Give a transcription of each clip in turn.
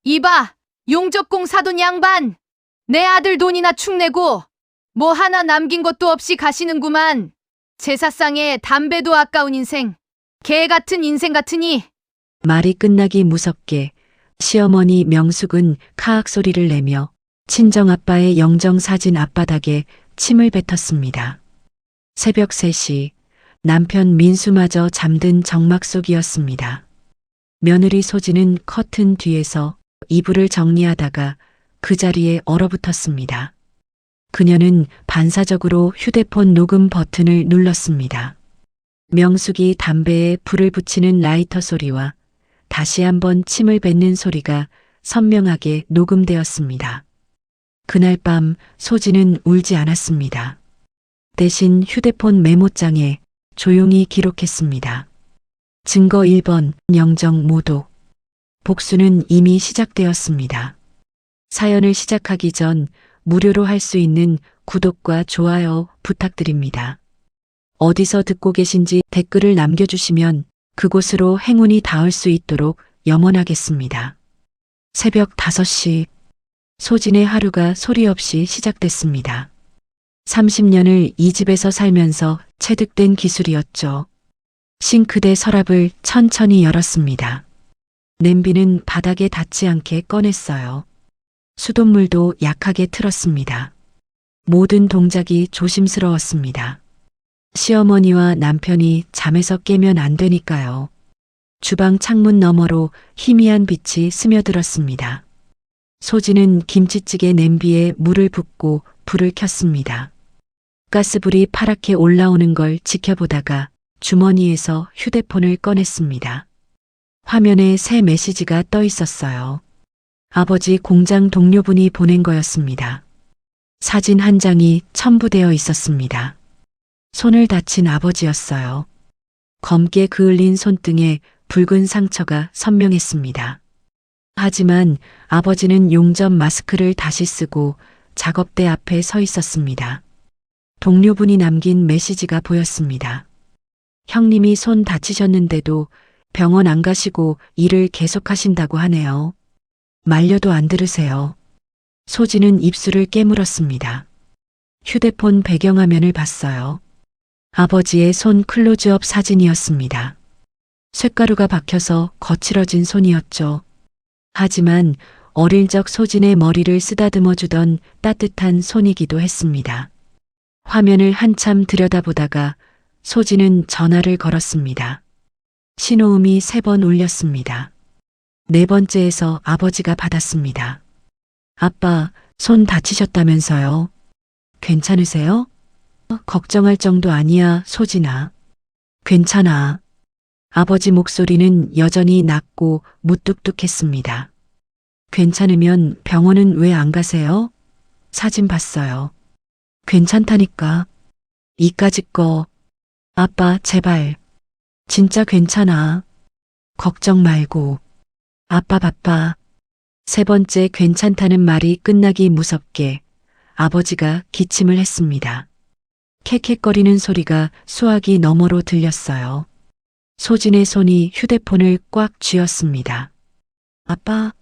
이봐, 용접공 사돈 양반. 내 아들 돈이나 축내고 뭐 하나 남긴 것도 없이 가시는구만. 제사상에 담배도 아까운 인생. 개 같은 인생 같으니. 말이 끝나기 무섭게 시어머니 명숙은 카악 소리를 내며 친정아빠의 영정사진 앞바닥에 침을 뱉었습니다. 새벽 3시 남편 민수마저 잠든 정막 속이었습니다. 며느리 소진은 커튼 뒤에서 이불을 정리하다가 그 자리에 얼어붙었습니다. 그녀는 반사적으로 휴대폰 녹음 버튼을 눌렀습니다. 명숙이 담배에 불을 붙이는 라이터 소리와 다시 한번 침을 뱉는 소리가 선명하게 녹음되었습니다. 그날 밤 소진은 울지 않았습니다. 대신 휴대폰 메모장에 조용히 기록했습니다. 증거 1번 영정 모독. 복수는 이미 시작되었습니다. 사연을 시작하기 전 무료로 할 수 있는 구독과 좋아요 부탁드립니다. 어디서 듣고 계신지 댓글을 남겨주시면 그곳으로 행운이 닿을 수 있도록 염원하겠습니다. 새벽 5시 소진의 하루가 소리 없이 시작됐습니다. 30년을 이 집에서 살면서 체득된 기술이었죠. 싱크대 서랍을 천천히 열었습니다. 냄비는 바닥에 닿지 않게 꺼냈어요. 수돗물도 약하게 틀었습니다. 모든 동작이 조심스러웠습니다. 시어머니와 남편이 잠에서 깨면 안 되니까요. 주방 창문 너머로 희미한 빛이 스며들었습니다. 소진은 김치찌개 냄비에 물을 붓고 불을 켰습니다. 가스불이 파랗게 올라오는 걸 지켜보다가 주머니에서 휴대폰을 꺼냈습니다. 화면에 새 메시지가 떠 있었어요. 아버지 공장 동료분이 보낸 거였습니다. 사진 한 장이 첨부되어 있었습니다. 손을 다친 아버지였어요. 검게 그을린 손등에 붉은 상처가 선명했습니다. 하지만 아버지는 용접 마스크를 다시 쓰고 작업대 앞에 서 있었습니다. 동료분이 남긴 메시지가 보였습니다. 형님이 손 다치셨는데도 병원 안 가시고 일을 계속하신다고 하네요. 말려도 안 들으세요. 소진은 입술을 깨물었습니다. 휴대폰 배경화면을 봤어요. 아버지의 손 클로즈업 사진이었습니다. 쇳가루가 박혀서 거칠어진 손이었죠. 하지만 어릴 적 소진의 머리를 쓰다듬어 주던 따뜻한 손이기도 했습니다. 화면을 한참 들여다보다가 소진은 전화를 걸었습니다. 신호음이 3번 울렸습니다. 4번째에서 아버지가 받았습니다. 아빠, 손 다치셨다면서요? 괜찮으세요? 걱정할 정도 아니야, 소진아. 괜찮아. 아버지 목소리는 여전히 낮고 무뚝뚝했습니다. 괜찮으면 병원은 왜 안 가세요? 사진 봤어요. 괜찮다니까. 이까짓 거. 아빠, 제발. 진짜 괜찮아. 걱정 말고. 아빠 바빠. 3번째 괜찮다는 말이 끝나기 무섭게 아버지가 기침을 했습니다. 캑캑거리는 소리가 수화기 너머로 들렸어요. 소진의 손이 휴대폰을 꽉 쥐었습니다. 아빠.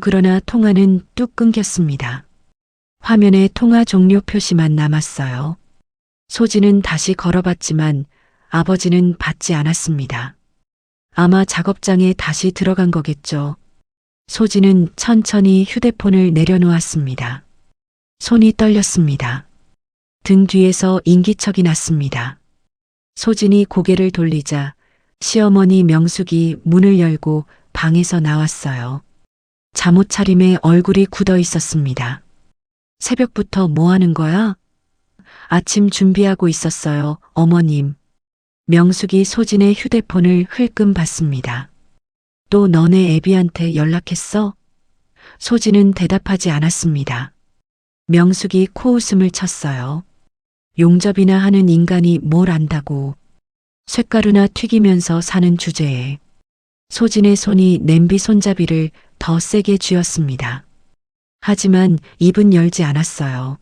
그러나 통화는 뚝 끊겼습니다. 화면에 통화 종료 표시만 남았어요. 소진은 다시 걸어봤지만 아버지는 받지 않았습니다. 아마 작업장에 다시 들어간 거겠죠. 소진은 천천히 휴대폰을 내려놓았습니다. 손이 떨렸습니다. 등 뒤에서 인기척이 났습니다. 소진이 고개를 돌리자 시어머니 명숙이 문을 열고 방에서 나왔어요. 잠옷 차림에 얼굴이 굳어 있었습니다. 새벽부터 뭐 하는 거야? 아침 준비하고 있었어요, 어머님. 명숙이 소진의 휴대폰을 흘끔 봤습니다. 또 너네 애비한테 연락했어? 소진은 대답하지 않았습니다. 명숙이 코웃음을 쳤어요. 용접이나 하는 인간이 뭘 안다고. 쇳가루나 튀기면서 사는 주제에. 소진의 손이 냄비 손잡이를 더 세게 쥐었습니다. 하지만 입은 열지 않았어요.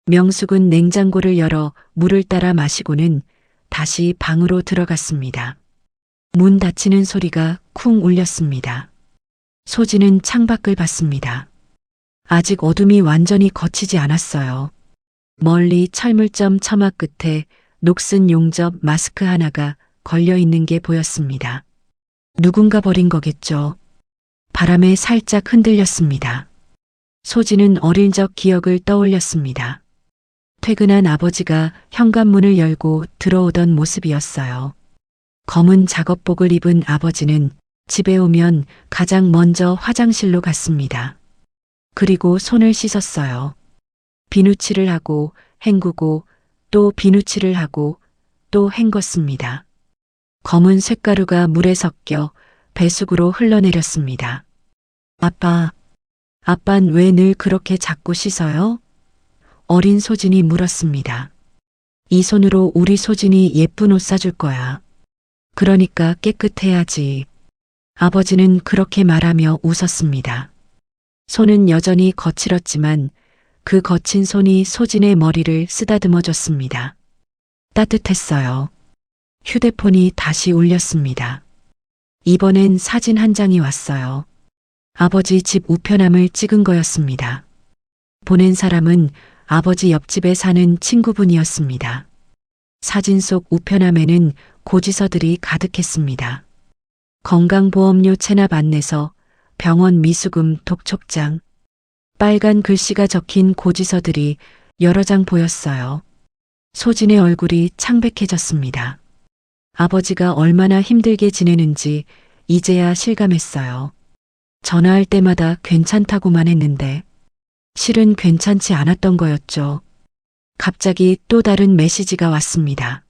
명숙은 냉장고를 열어 물을 따라 마시고는 다시 방으로 들어갔습니다. 문 닫히는 소리가 쿵 울렸습니다. 소진은 창밖을 봤습니다. 아직 어둠이 완전히 걷히지 않았어요. 멀리 철물점 처마 끝에 녹슨 용접 마스크 하나가 걸려 있는 게 보였습니다. 누군가 버린 거겠죠. 바람에 살짝 흔들렸습니다. 소진은 어릴 적 기억을 떠올렸습니다. 퇴근한 아버지가 현관문을 열고 들어오던 모습이었어요. 검은 작업복을 입은 아버지는 집에 오면 가장 먼저 화장실로 갔습니다. 그리고 손을 씻었어요. 비누칠을 하고 헹구고 또 비누칠을 하고 또 헹궜습니다. 검은 쇳가루가 물에 섞여 배수구로 흘러내렸습니다. 아빤 왜 늘 그렇게 자꾸 씻어요? 어린 소진이 물었습니다. 이 손으로 우리 소진이 예쁜 옷 사줄 거야. 그러니까 깨끗해야지. 아버지는 그렇게 말하며 웃었습니다. 손은 여전히 거칠었지만 그 거친 손이 소진의 머리를 쓰다듬어 줬습니다. 따뜻했어요. 휴대폰이 다시 울렸습니다. 이번엔 사진 한 장이 왔어요. 아버지 집 우편함을 찍은 거였습니다. 보낸 사람은 아버지 옆집에 사는 친구분이었습니다. 사진 속 우편함에는 고지서들이 가득했습니다. 건강보험료 체납 안내서, 병원 미수금 독촉장, 빨간 글씨가 적힌 고지서들이 여러 장 보였어요. 소진의 얼굴이 창백해졌습니다. 아버지가 얼마나 힘들게 지내는지 이제야 실감했어요. 전화할 때마다 괜찮다고만 했는데 실은 괜찮지 않았던 거였죠. 갑자기 또 다른 메시지가 왔습니다.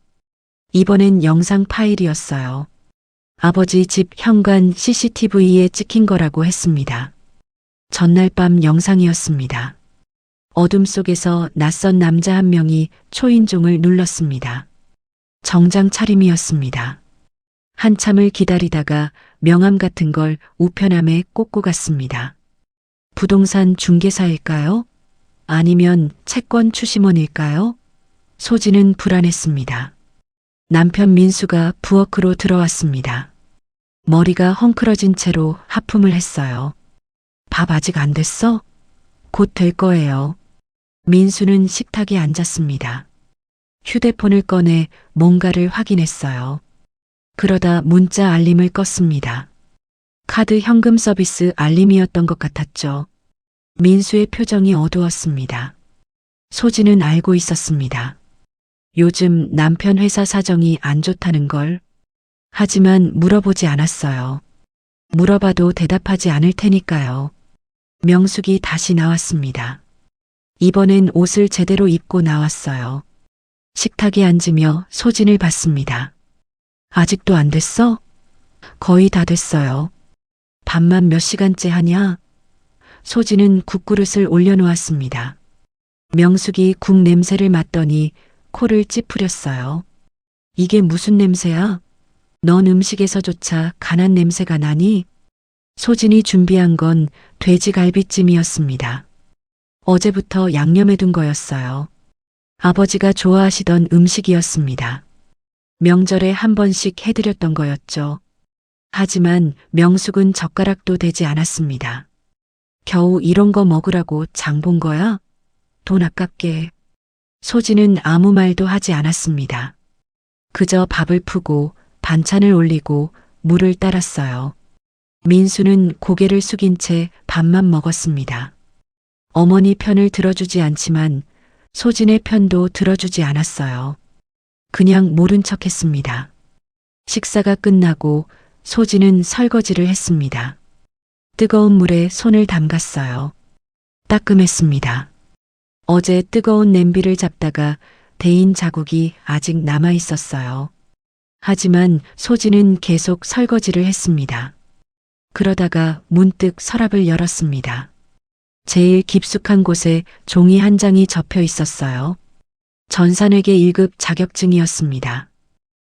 이번엔 영상 파일이었어요. 아버지 집 현관 CCTV에 찍힌 거라고 했습니다. 전날 밤 영상이었습니다. 어둠 속에서 낯선 남자 한 명이 초인종을 눌렀습니다. 정장 차림이었습니다. 한참을 기다리다가 명함 같은 걸 우편함에 꽂고 갔습니다. 부동산 중개사일까요? 아니면 채권 추심원일까요? 소진은 불안했습니다. 남편 민수가 부엌으로 들어왔습니다. 머리가 헝클어진 채로 하품을 했어요. 밥 아직 안 됐어? 곧 될 거예요. 민수는 식탁에 앉았습니다. 휴대폰을 꺼내 뭔가를 확인했어요. 그러다 문자 알림을 껐습니다. 카드 현금 서비스 알림이었던 것 같았죠. 민수의 표정이 어두웠습니다. 소진은 알고 있었습니다. 요즘 남편 회사 사정이 안 좋다는 걸. 하지만 물어보지 않았어요. 물어봐도 대답하지 않을 테니까요. 명숙이 다시 나왔습니다. 이번엔 옷을 제대로 입고 나왔어요. 식탁에 앉으며 소진을 봤습니다. 아직도 안 됐어? 거의 다 됐어요. 밥만 몇 시간째 하냐? 소진은 국그릇을 올려놓았습니다. 명숙이 국 냄새를 맡더니 코를 찌푸렸어요. 이게 무슨 냄새야? 넌 음식에서조차 간한 냄새가 나니? 소진이 준비한 건 돼지갈비찜이었습니다. 어제부터 양념해둔 거였어요. 아버지가 좋아하시던 음식이었습니다. 명절에 한 번씩 해드렸던 거였죠. 하지만 명숙은 젓가락도 대지 않았습니다. 겨우 이런 거 먹으라고 장 본 거야? 돈 아깝게. 소진은 아무 말도 하지 않았습니다. 그저 밥을 푸고 반찬을 올리고 물을 따랐어요. 민수는 고개를 숙인 채 밥만 먹었습니다. 어머니 편을 들어주지 않지만 소진의 편도 들어주지 않았어요. 그냥 모른 척 했습니다. 식사가 끝나고 소진은 설거지를 했습니다. 뜨거운 물에 손을 담갔어요. 따끔했습니다. 어제 뜨거운 냄비를 잡다가 데인 자국이 아직 남아 있었어요. 하지만 소진은 계속 설거지를 했습니다. 그러다가 문득 서랍을 열었습니다. 제일 깊숙한 곳에 종이 한 장이 접혀 있었어요. 전산회계 1급 자격증이었습니다.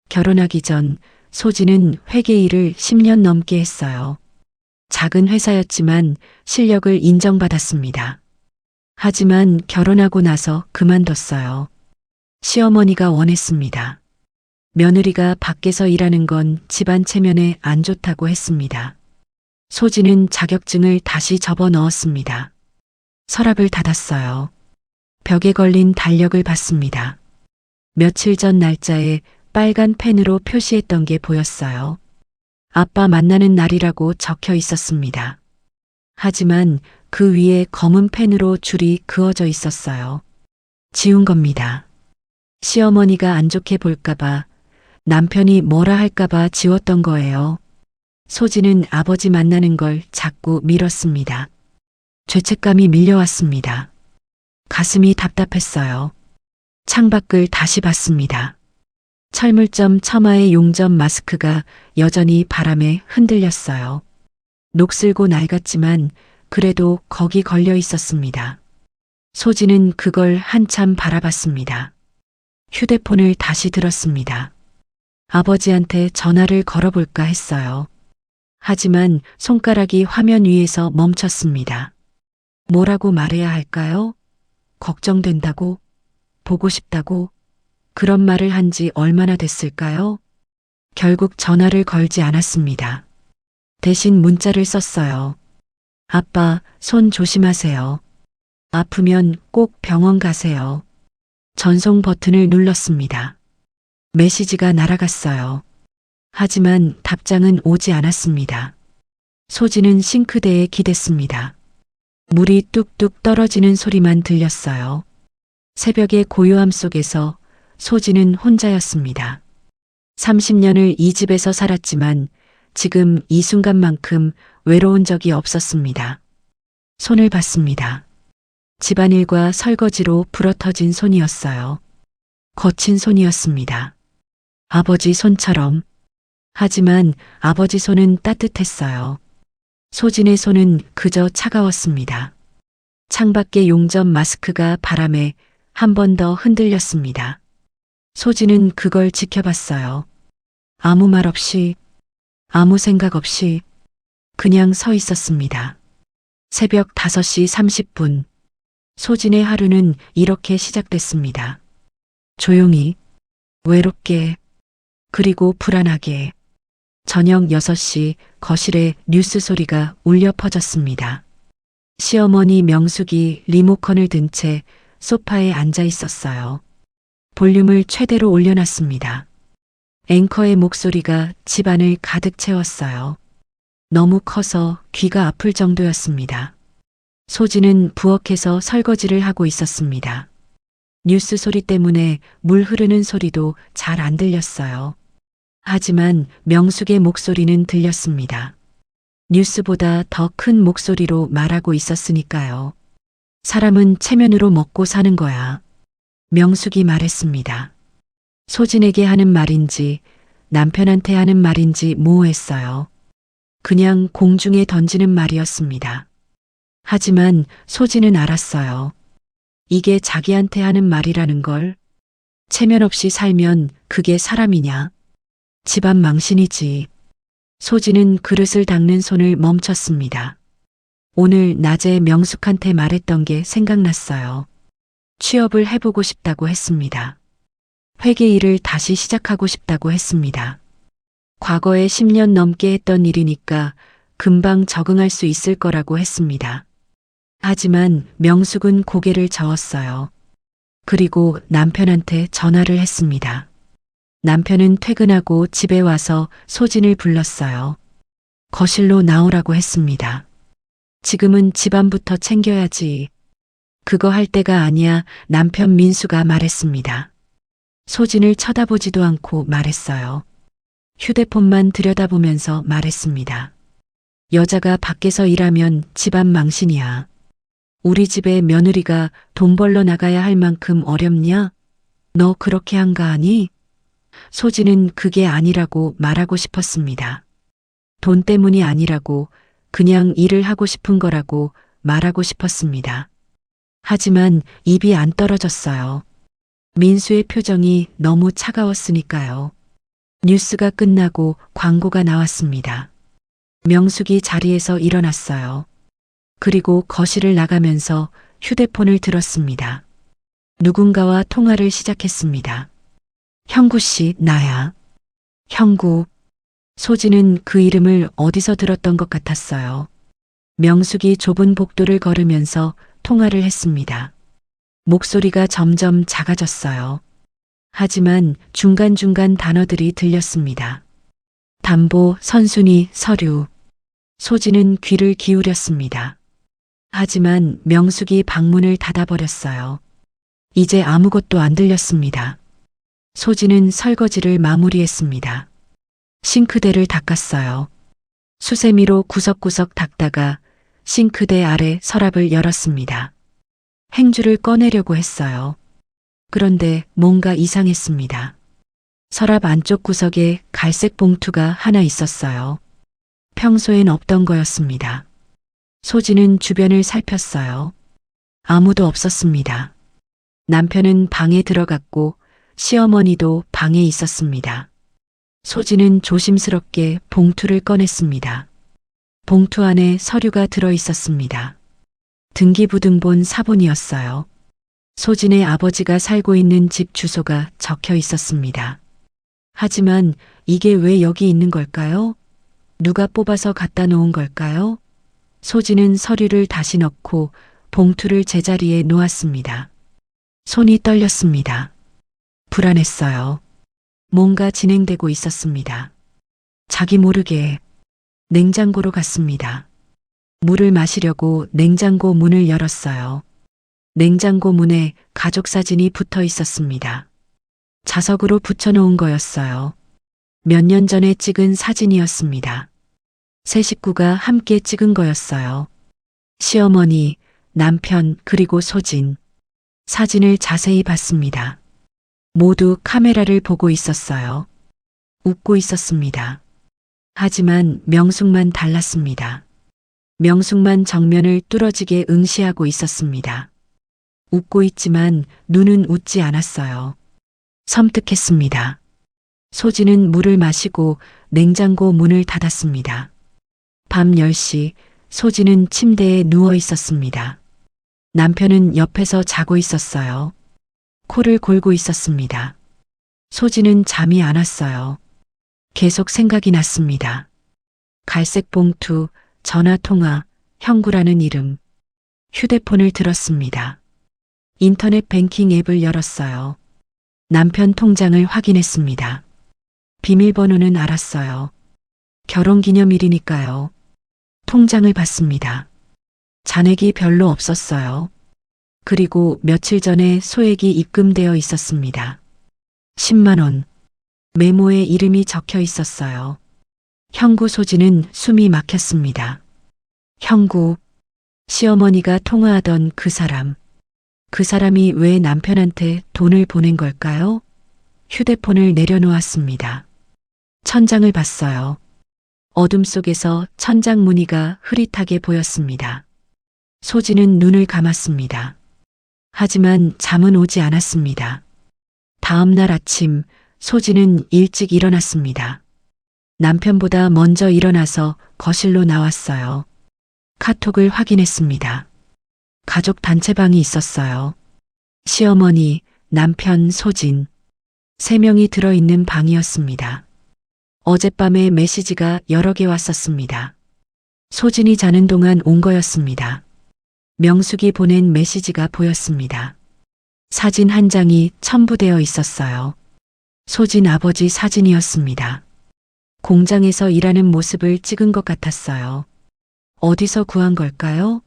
결혼하기 전 소진은 회계 일을 10년 넘게 했어요. 작은 회사였지만 실력을 인정받았습니다. 하지만 결혼하고 나서 그만뒀어요. 시어머니가 원했습니다. 며느리가 밖에서 일하는 건 집안 체면에 안 좋다고 했습니다. 소진은 자격증을 다시 접어 넣었습니다. 서랍을 닫았어요. 벽에 걸린 달력을 봤습니다. 며칠 전 날짜에 빨간 펜으로 표시했던 게 보였어요. 아빠 만나는 날이라고 적혀 있었습니다. 하지만 그 위에 검은 펜으로 줄이 그어져 있었어요. 지운 겁니다. 시어머니가 안 좋게 볼까봐, 남편이 뭐라 할까봐 지웠던 거예요. 소진은 아버지 만나는 걸 자꾸 미뤘습니다. 죄책감이 밀려왔습니다. 가슴이 답답했어요. 창밖을 다시 봤습니다. 철물점 처마의 용접 마스크가 여전히 바람에 흔들렸어요. 녹슬고 낡았지만 그래도 거기 걸려 있었습니다. 소진은 그걸 한참 바라봤습니다. 휴대폰을 다시 들었습니다. 아버지한테 전화를 걸어볼까 했어요. 하지만 손가락이 화면 위에서 멈췄습니다. 뭐라고 말해야 할까요? 걱정된다고? 보고 싶다고? 그런 말을 한 지 얼마나 됐을까요? 결국 전화를 걸지 않았습니다. 대신 문자를 썼어요. 아빠, 손 조심하세요. 아프면 꼭 병원 가세요. 전송 버튼을 눌렀습니다. 메시지가 날아갔어요. 하지만 답장은 오지 않았습니다. 소진은 싱크대에 기댔습니다. 물이 뚝뚝 떨어지는 소리만 들렸어요. 새벽의 고요함 속에서 소진은 혼자였습니다. 30년을 이 집에서 살았지만 지금 이 순간만큼 외로운 적이 없었습니다. 손을 봤습니다. 집안일과 설거지로 불어터진 손이었어요. 거친 손이었습니다. 아버지 손처럼. 하지만 아버지 손은 따뜻했어요. 소진의 손은 그저 차가웠습니다. 창밖의 용접 마스크가 바람에 한 번 더 흔들렸습니다. 소진은 그걸 지켜봤어요. 아무 말 없이, 아무 생각 없이 그냥 서 있었습니다. 새벽 5시 30분. 소진의 하루는 이렇게 시작됐습니다. 조용히, 외롭게, 그리고 불안하게. 저녁 6시 거실에 뉴스 소리가 울려 퍼졌습니다. 시어머니 명숙이 리모컨을 든 채 소파에 앉아 있었어요. 볼륨을 최대로 올려놨습니다. 앵커의 목소리가 집안을 가득 채웠어요. 너무 커서 귀가 아플 정도였습니다. 소진은 부엌에서 설거지를 하고 있었습니다. 뉴스 소리 때문에 물 흐르는 소리도 잘 안 들렸어요. 하지만 명숙의 목소리는 들렸습니다. 뉴스보다 더 큰 목소리로 말하고 있었으니까요. 사람은 체면으로 먹고 사는 거야. 명숙이 말했습니다. 소진에게 하는 말인지 남편한테 하는 말인지 모호했어요. 그냥 공중에 던지는 말이었습니다. 하지만 소진은 알았어요. 이게 자기한테 하는 말이라는 걸. 체면 없이 살면 그게 사람이냐. 집안 망신이지. 소진은 그릇을 닦는 손을 멈췄습니다. 오늘 낮에 명숙한테 말했던 게 생각났어요. 취업을 해보고 싶다고 했습니다. 회계 일을 다시 시작하고 싶다고 했습니다. 과거에 10년 넘게 했던 일이니까 금방 적응할 수 있을 거라고 했습니다. 하지만 명숙은 고개를 저었어요. 그리고 남편한테 전화를 했습니다. 남편은 퇴근하고 집에 와서 소진을 불렀어요. 거실로 나오라고 했습니다. 지금은 집안부터 챙겨야지. 그거 할 때가 아니야. 남편 민수가 말했습니다. 소진을 쳐다보지도 않고 말했어요. 휴대폰만 들여다보면서 말했습니다. 여자가 밖에서 일하면 집안 망신이야. 우리 집에 며느리가 돈 벌러 나가야 할 만큼 어렵냐? 너 그렇게 한가 하니? 소진은 그게 아니라고 말하고 싶었습니다. 돈 때문이 아니라고, 그냥 일을 하고 싶은 거라고 말하고 싶었습니다. 하지만 입이 안 떨어졌어요. 민수의 표정이 너무 차가웠으니까요. 뉴스가 끝나고 광고가 나왔습니다. 명숙이 자리에서 일어났어요. 그리고 거실을 나가면서 휴대폰을 들었습니다. 누군가와 통화를 시작했습니다. 형구 씨, 나야. 형구, 소진은 그 이름을 어디서 들었던 것 같았어요. 명숙이 좁은 복도를 걸으면서 통화를 했습니다. 목소리가 점점 작아졌어요. 하지만 중간중간 단어들이 들렸습니다. 담보, 선순위, 서류. 소진은 귀를 기울였습니다. 하지만 명숙이 방문을 닫아버렸어요. 이제 아무것도 안 들렸습니다. 소진은 설거지를 마무리했습니다. 싱크대를 닦았어요. 수세미로 구석구석 닦다가 싱크대 아래 서랍을 열었습니다. 행주를 꺼내려고 했어요. 그런데 뭔가 이상했습니다. 서랍 안쪽 구석에 갈색 봉투가 하나 있었어요. 평소엔 없던 거였습니다. 소진은 주변을 살폈어요. 아무도 없었습니다. 남편은 방에 들어갔고 시어머니도 방에 있었습니다. 소진은 조심스럽게 봉투를 꺼냈습니다. 봉투 안에 서류가 들어 있었습니다. 등기부등본 사본이었어요. 소진의 아버지가 살고 있는 집 주소가 적혀 있었습니다. 하지만 이게 왜 여기 있는 걸까요? 누가 뽑아서 갖다 놓은 걸까요? 소진은 서류를 다시 넣고 봉투를 제자리에 놓았습니다. 손이 떨렸습니다. 불안했어요. 뭔가 진행되고 있었습니다. 자기 모르게 냉장고로 갔습니다. 물을 마시려고 냉장고 문을 열었어요. 냉장고 문에 가족 사진이 붙어 있었습니다. 자석으로 붙여놓은 거였어요. 몇 년 전에 찍은 사진이었습니다. 세 식구가 함께 찍은 거였어요. 시어머니, 남편, 그리고 소진. 사진을 자세히 봤습니다. 모두 카메라를 보고 있었어요. 웃고 있었습니다. 하지만 명숙만 달랐습니다. 명숙만 정면을 뚫어지게 응시하고 있었습니다. 웃고 있지만 눈은 웃지 않았어요. 섬뜩했습니다. 소진은 물을 마시고 냉장고 문을 닫았습니다. 밤 10시 소진은 침대에 누워 있었습니다. 남편은 옆에서 자고 있었어요. 코를 골고 있었습니다. 소진은 잠이 안 왔어요. 계속 생각이 났습니다. 갈색 봉투, 전화통화, 형구라는 이름. 휴대폰을 들었습니다. 인터넷 뱅킹 앱을 열었어요. 남편 통장을 확인했습니다. 비밀번호는 알았어요. 결혼기념일이니까요. 통장을 봤습니다. 잔액이 별로 없었어요. 그리고 며칠 전에 소액이 입금되어 있었습니다. 10만 원. 메모에 이름이 적혀 있었어요. 형구. 소진은 숨이 막혔습니다. 형구. 시어머니가 통화하던 그 사람. 그 사람이 왜 남편한테 돈을 보낸 걸까요? 휴대폰을 내려놓았습니다. 천장을 봤어요. 어둠 속에서 천장 무늬가 흐릿하게 보였습니다. 소진은 눈을 감았습니다. 하지만 잠은 오지 않았습니다. 다음 날 아침 소진은 일찍 일어났습니다. 남편보다 먼저 일어나서 거실로 나왔어요. 카톡을 확인했습니다. 가족 단체방이 있었어요. 시어머니, 남편, 소진. 3명이 들어있는 방이었습니다. 어젯밤에 메시지가 여러 개 왔었습니다. 소진이 자는 동안 온 거였습니다. 명숙이 보낸 메시지가 보였습니다. 사진 한 장이 첨부되어 있었어요. 소진 아버지 사진이었습니다. 공장에서 일하는 모습을 찍은 것 같았어요. 어디서 구한 걸까요?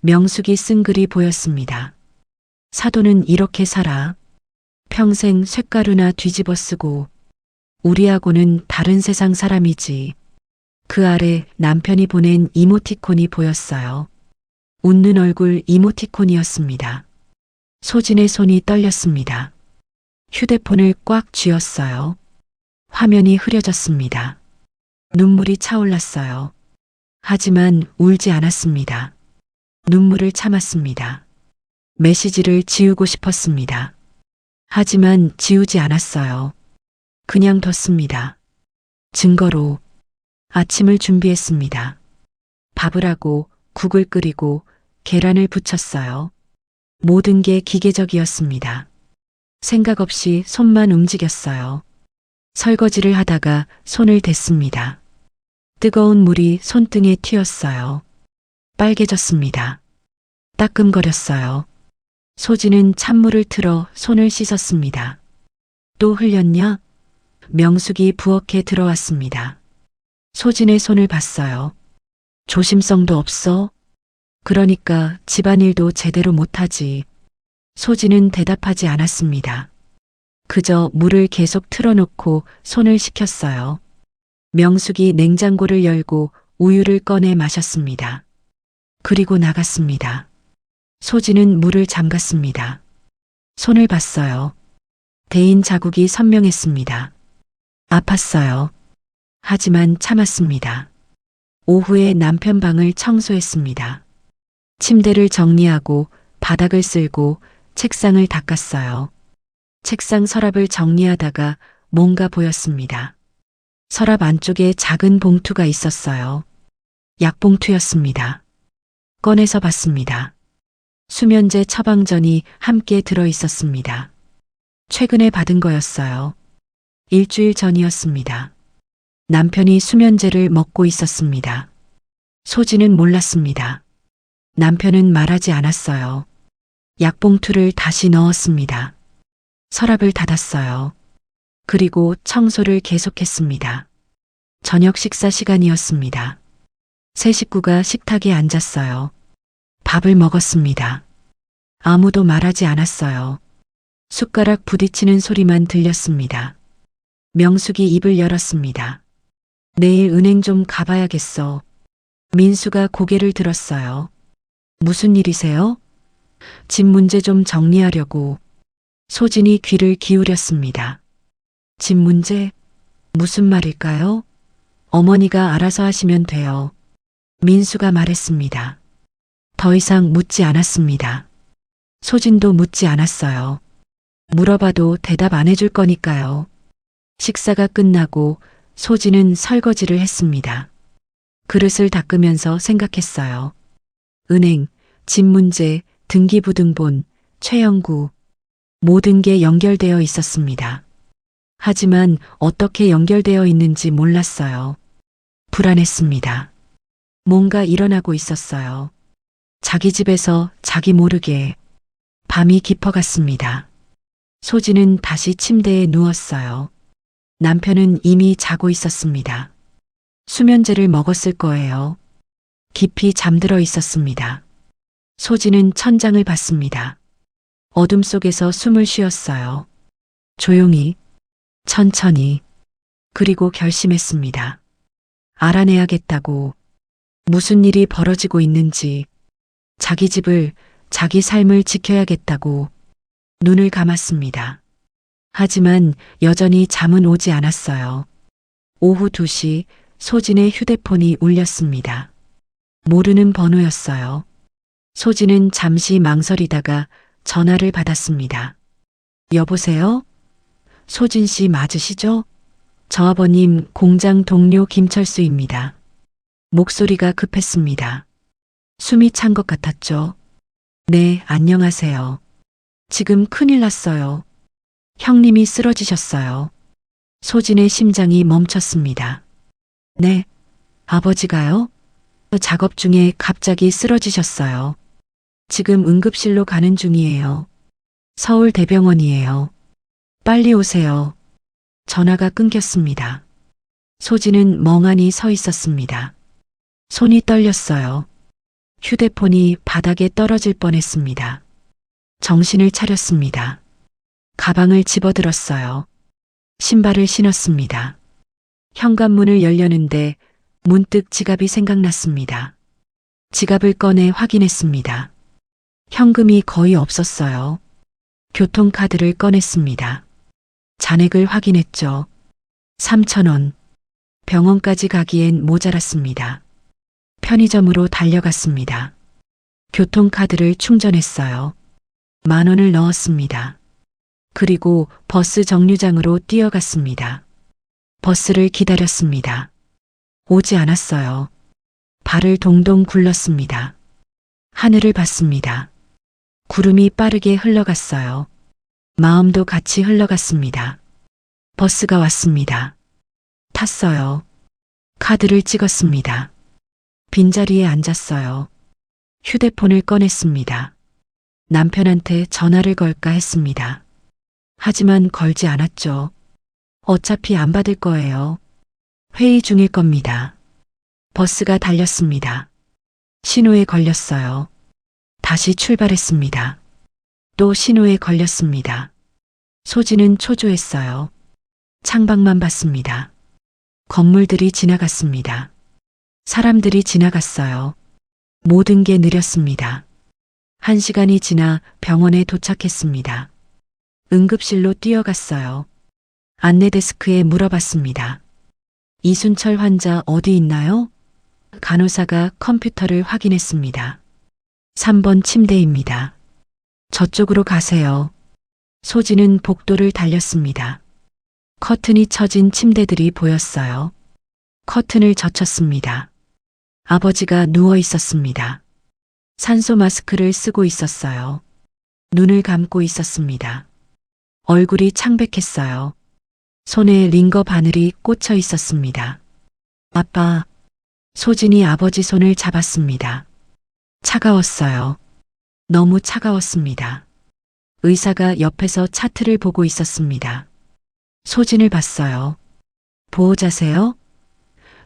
명숙이 쓴 글이 보였습니다. 사돈은 이렇게 살아. 평생 쇳가루나 뒤집어 쓰고 우리하고는 다른 세상 사람이지. 그 아래 남편이 보낸 이모티콘이 보였어요. 웃는 얼굴 이모티콘이었습니다. 소진의 손이 떨렸습니다. 휴대폰을 꽉 쥐었어요. 화면이 흐려졌습니다. 눈물이 차올랐어요. 하지만 울지 않았습니다. 눈물을 참았습니다. 메시지를 지우고 싶었습니다. 하지만 지우지 않았어요. 그냥 뒀습니다. 증거로 아침을 준비했습니다. 밥을 하고 국을 끓이고 계란을 부쳤어요. 모든 게 기계적이었습니다. 생각 없이 손만 움직였어요. 설거지를 하다가 손을 댔습니다. 뜨거운 물이 손등에 튀었어요. 빨개졌습니다. 따끔거렸어요. 소진은 찬물을 틀어 손을 씻었습니다. 또 흘렸냐? 명숙이 부엌에 들어왔습니다. 소진의 손을 봤어요. 조심성도 없어? 그러니까 집안일도 제대로 못하지. 소진은 대답하지 않았습니다. 그저 물을 계속 틀어놓고 손을 식혔어요. 명숙이 냉장고를 열고 우유를 꺼내 마셨습니다. 그리고 나갔습니다. 소진은 물을 잠갔습니다. 손을 봤어요. 대인 자국이 선명했습니다. 아팠어요. 하지만 참았습니다. 오후에 남편 방을 청소했습니다. 침대를 정리하고 바닥을 쓸고 책상을 닦았어요. 책상 서랍을 정리하다가 뭔가 보였습니다. 서랍 안쪽에 작은 봉투가 있었어요. 약봉투였습니다. 꺼내서 봤습니다. 수면제 처방전이 함께 들어 있었습니다. 최근에 받은 거였어요. 일주일 전이었습니다. 남편이 수면제를 먹고 있었습니다. 소진은 몰랐습니다. 남편은 말하지 않았어요. 약봉투를 다시 넣었습니다. 서랍을 닫았어요. 그리고 청소를 계속했습니다. 저녁 식사 시간이었습니다. 세 식구가 식탁에 앉았어요. 밥을 먹었습니다. 아무도 말하지 않았어요. 숟가락 부딪히는 소리만 들렸습니다. 명숙이 입을 열었습니다. 내일 은행 좀 가봐야겠어. 민수가 고개를 들었어요. 무슨 일이세요? 집 문제 좀 정리하려고. 소진이 귀를 기울였습니다. 집 문제? 무슨 말일까요? 어머니가 알아서 하시면 돼요. 민수가 말했습니다. 더 이상 묻지 않았습니다. 소진도 묻지 않았어요. 물어봐도 대답 안 해줄 거니까요. 식사가 끝나고 소진은 설거지를 했습니다. 그릇을 닦으면서 생각했어요. 은행, 집 문제, 등기부등본, 최영구, 모든 게 연결되어 있었습니다. 하지만 어떻게 연결되어 있는지 몰랐어요. 불안했습니다. 뭔가 일어나고 있었어요. 자기 집에서 자기 모르게. 밤이 깊어갔습니다. 소진은 다시 침대에 누웠어요. 남편은 이미 자고 있었습니다. 수면제를 먹었을 거예요. 깊이 잠들어 있었습니다. 소진은 천장을 봤습니다. 어둠 속에서 숨을 쉬었어요. 조용히, 천천히, 그리고 결심했습니다. 알아내야겠다고. 무슨 일이 벌어지고 있는지, 자기 집을, 자기 삶을 지켜야겠다고. 눈을 감았습니다. 하지만 여전히 잠은 오지 않았어요. 오후 2시 소진의 휴대폰이 울렸습니다. 모르는 번호였어요. 소진은 잠시 망설이다가 전화를 받았습니다. 여보세요? 소진 씨 맞으시죠? 저 아버님 공장 동료 김철수입니다. 목소리가 급했습니다. 숨이 찬 것 같았죠? 네, 안녕하세요. 지금 큰일 났어요. 형님이 쓰러지셨어요. 소진의 심장이 멈췄습니다. 네, 아버지가요? 작업 중에 갑자기 쓰러지셨어요. 지금 응급실로 가는 중이에요. 서울대병원이에요. 빨리 오세요. 전화가 끊겼습니다. 소진은 멍하니 서 있었습니다. 손이 떨렸어요. 휴대폰이 바닥에 떨어질 뻔했습니다. 정신을 차렸습니다. 가방을 집어들었어요. 신발을 신었습니다. 현관문을 열려는데 문득 지갑이 생각났습니다. 지갑을 꺼내 확인했습니다. 현금이 거의 없었어요. 교통카드를 꺼냈습니다. 잔액을 확인했죠. 3,000원. 병원까지 가기엔 모자랐습니다. 편의점으로 달려갔습니다. 교통카드를 충전했어요. 10,000원을 넣었습니다. 그리고 버스 정류장으로 뛰어갔습니다. 버스를 기다렸습니다. 오지 않았어요. 발을 동동 굴렀습니다. 하늘을 봤습니다. 구름이 빠르게 흘러갔어요. 마음도 같이 흘러갔습니다. 버스가 왔습니다. 탔어요. 카드를 찍었습니다. 빈자리에 앉았어요. 휴대폰을 꺼냈습니다. 남편한테 전화를 걸까 했습니다. 하지만 걸지 않았죠. 어차피 안 받을 거예요. 회의 중일 겁니다. 버스가 달렸습니다. 신호에 걸렸어요. 다시 출발했습니다. 또 신호에 걸렸습니다. 소진은 초조했어요. 창밖만 봤습니다. 건물들이 지나갔습니다. 사람들이 지나갔어요. 모든 게 느렸습니다. 1시간이 지나 병원에 도착했습니다. 응급실로 뛰어갔어요. 안내 데스크에 물어봤습니다. 이순철 환자 어디 있나요? 간호사가 컴퓨터를 확인했습니다. 3번 침대입니다. 저쪽으로 가세요. 소진은 복도를 달렸습니다. 커튼이 쳐진 침대들이 보였어요. 커튼을 젖혔습니다. 아버지가 누워 있었습니다. 산소 마스크를 쓰고 있었어요. 눈을 감고 있었습니다. 얼굴이 창백했어요. 손에 링거 바늘이 꽂혀 있었습니다. 아빠. 소진이 아버지 손을 잡았습니다. 차가웠어요. 너무 차가웠습니다. 의사가 옆에서 차트를 보고 있었습니다. 소진을 봤어요. 보호자세요?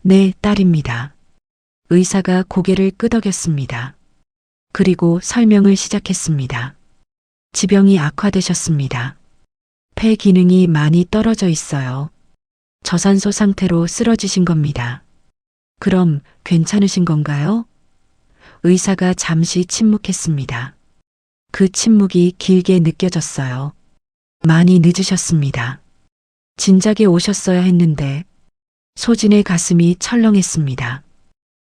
네, 딸입니다. 의사가 고개를 끄덕였습니다. 그리고 설명을 시작했습니다. 지병이 악화되셨습니다. 폐 기능이 많이 떨어져 있어요. 저산소 상태로 쓰러지신 겁니다. 그럼 괜찮으신 건가요? 의사가 잠시 침묵했습니다. 그 침묵이 길게 느껴졌어요. 많이 늦으셨습니다. 진작에 오셨어야 했는데. 소진의 가슴이 철렁했습니다.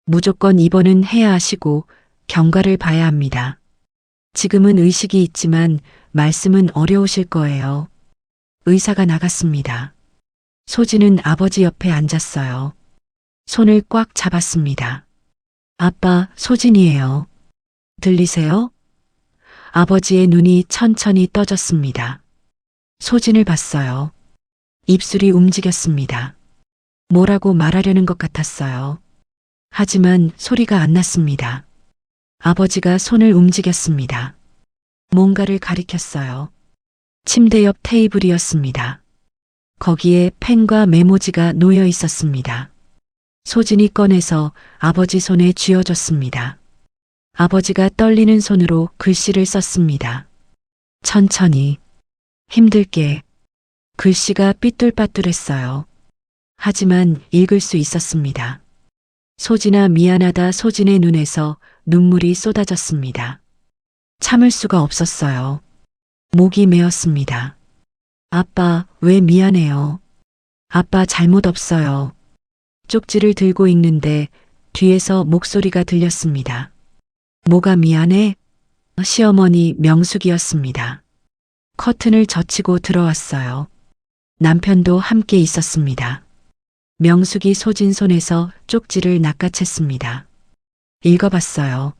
무조건 입원은 해야 하시고 경과를 봐야 합니다. 지금은 의식이 있지만 말씀은 어려우실 거예요. 의사가 나갔습니다. 소진은 아버지 옆에 앉았어요. 손을 꽉 잡았습니다. 아빠, 소진이에요. 들리세요? 아버지의 눈이 천천히 떠졌습니다. 소진을 봤어요. 입술이 움직였습니다. 뭐라고 말하려는 것 같았어요. 하지만 소리가 안 났습니다. 아버지가 손을 움직였습니다. 뭔가를 가리켰어요. 침대 옆 테이블이었습니다. 거기에 펜과 메모지가 놓여 있었습니다. 소진이 꺼내서 아버지 손에 쥐어줬습니다. 아버지가 떨리는 손으로 글씨를 썼습니다. 천천히, 힘들게. 글씨가 삐뚤빠뚤했어요. 하지만 읽을 수 있었습니다. 소진아 미안하다. 소진의 눈에서 눈물이 쏟아졌습니다. 참을 수가 없었어요. 목이 메었습니다. 아빠, 왜 미안해요? 아빠 잘못 없어요. 쪽지를 들고 읽는데 뒤에서 목소리가 들렸습니다. 뭐가 미안해? 시어머니 명숙이었습니다. 커튼을 젖히고 들어왔어요. 남편도 함께 있었습니다. 명숙이 소진 손에서 쪽지를 낚아챘습니다. 읽어봤어요.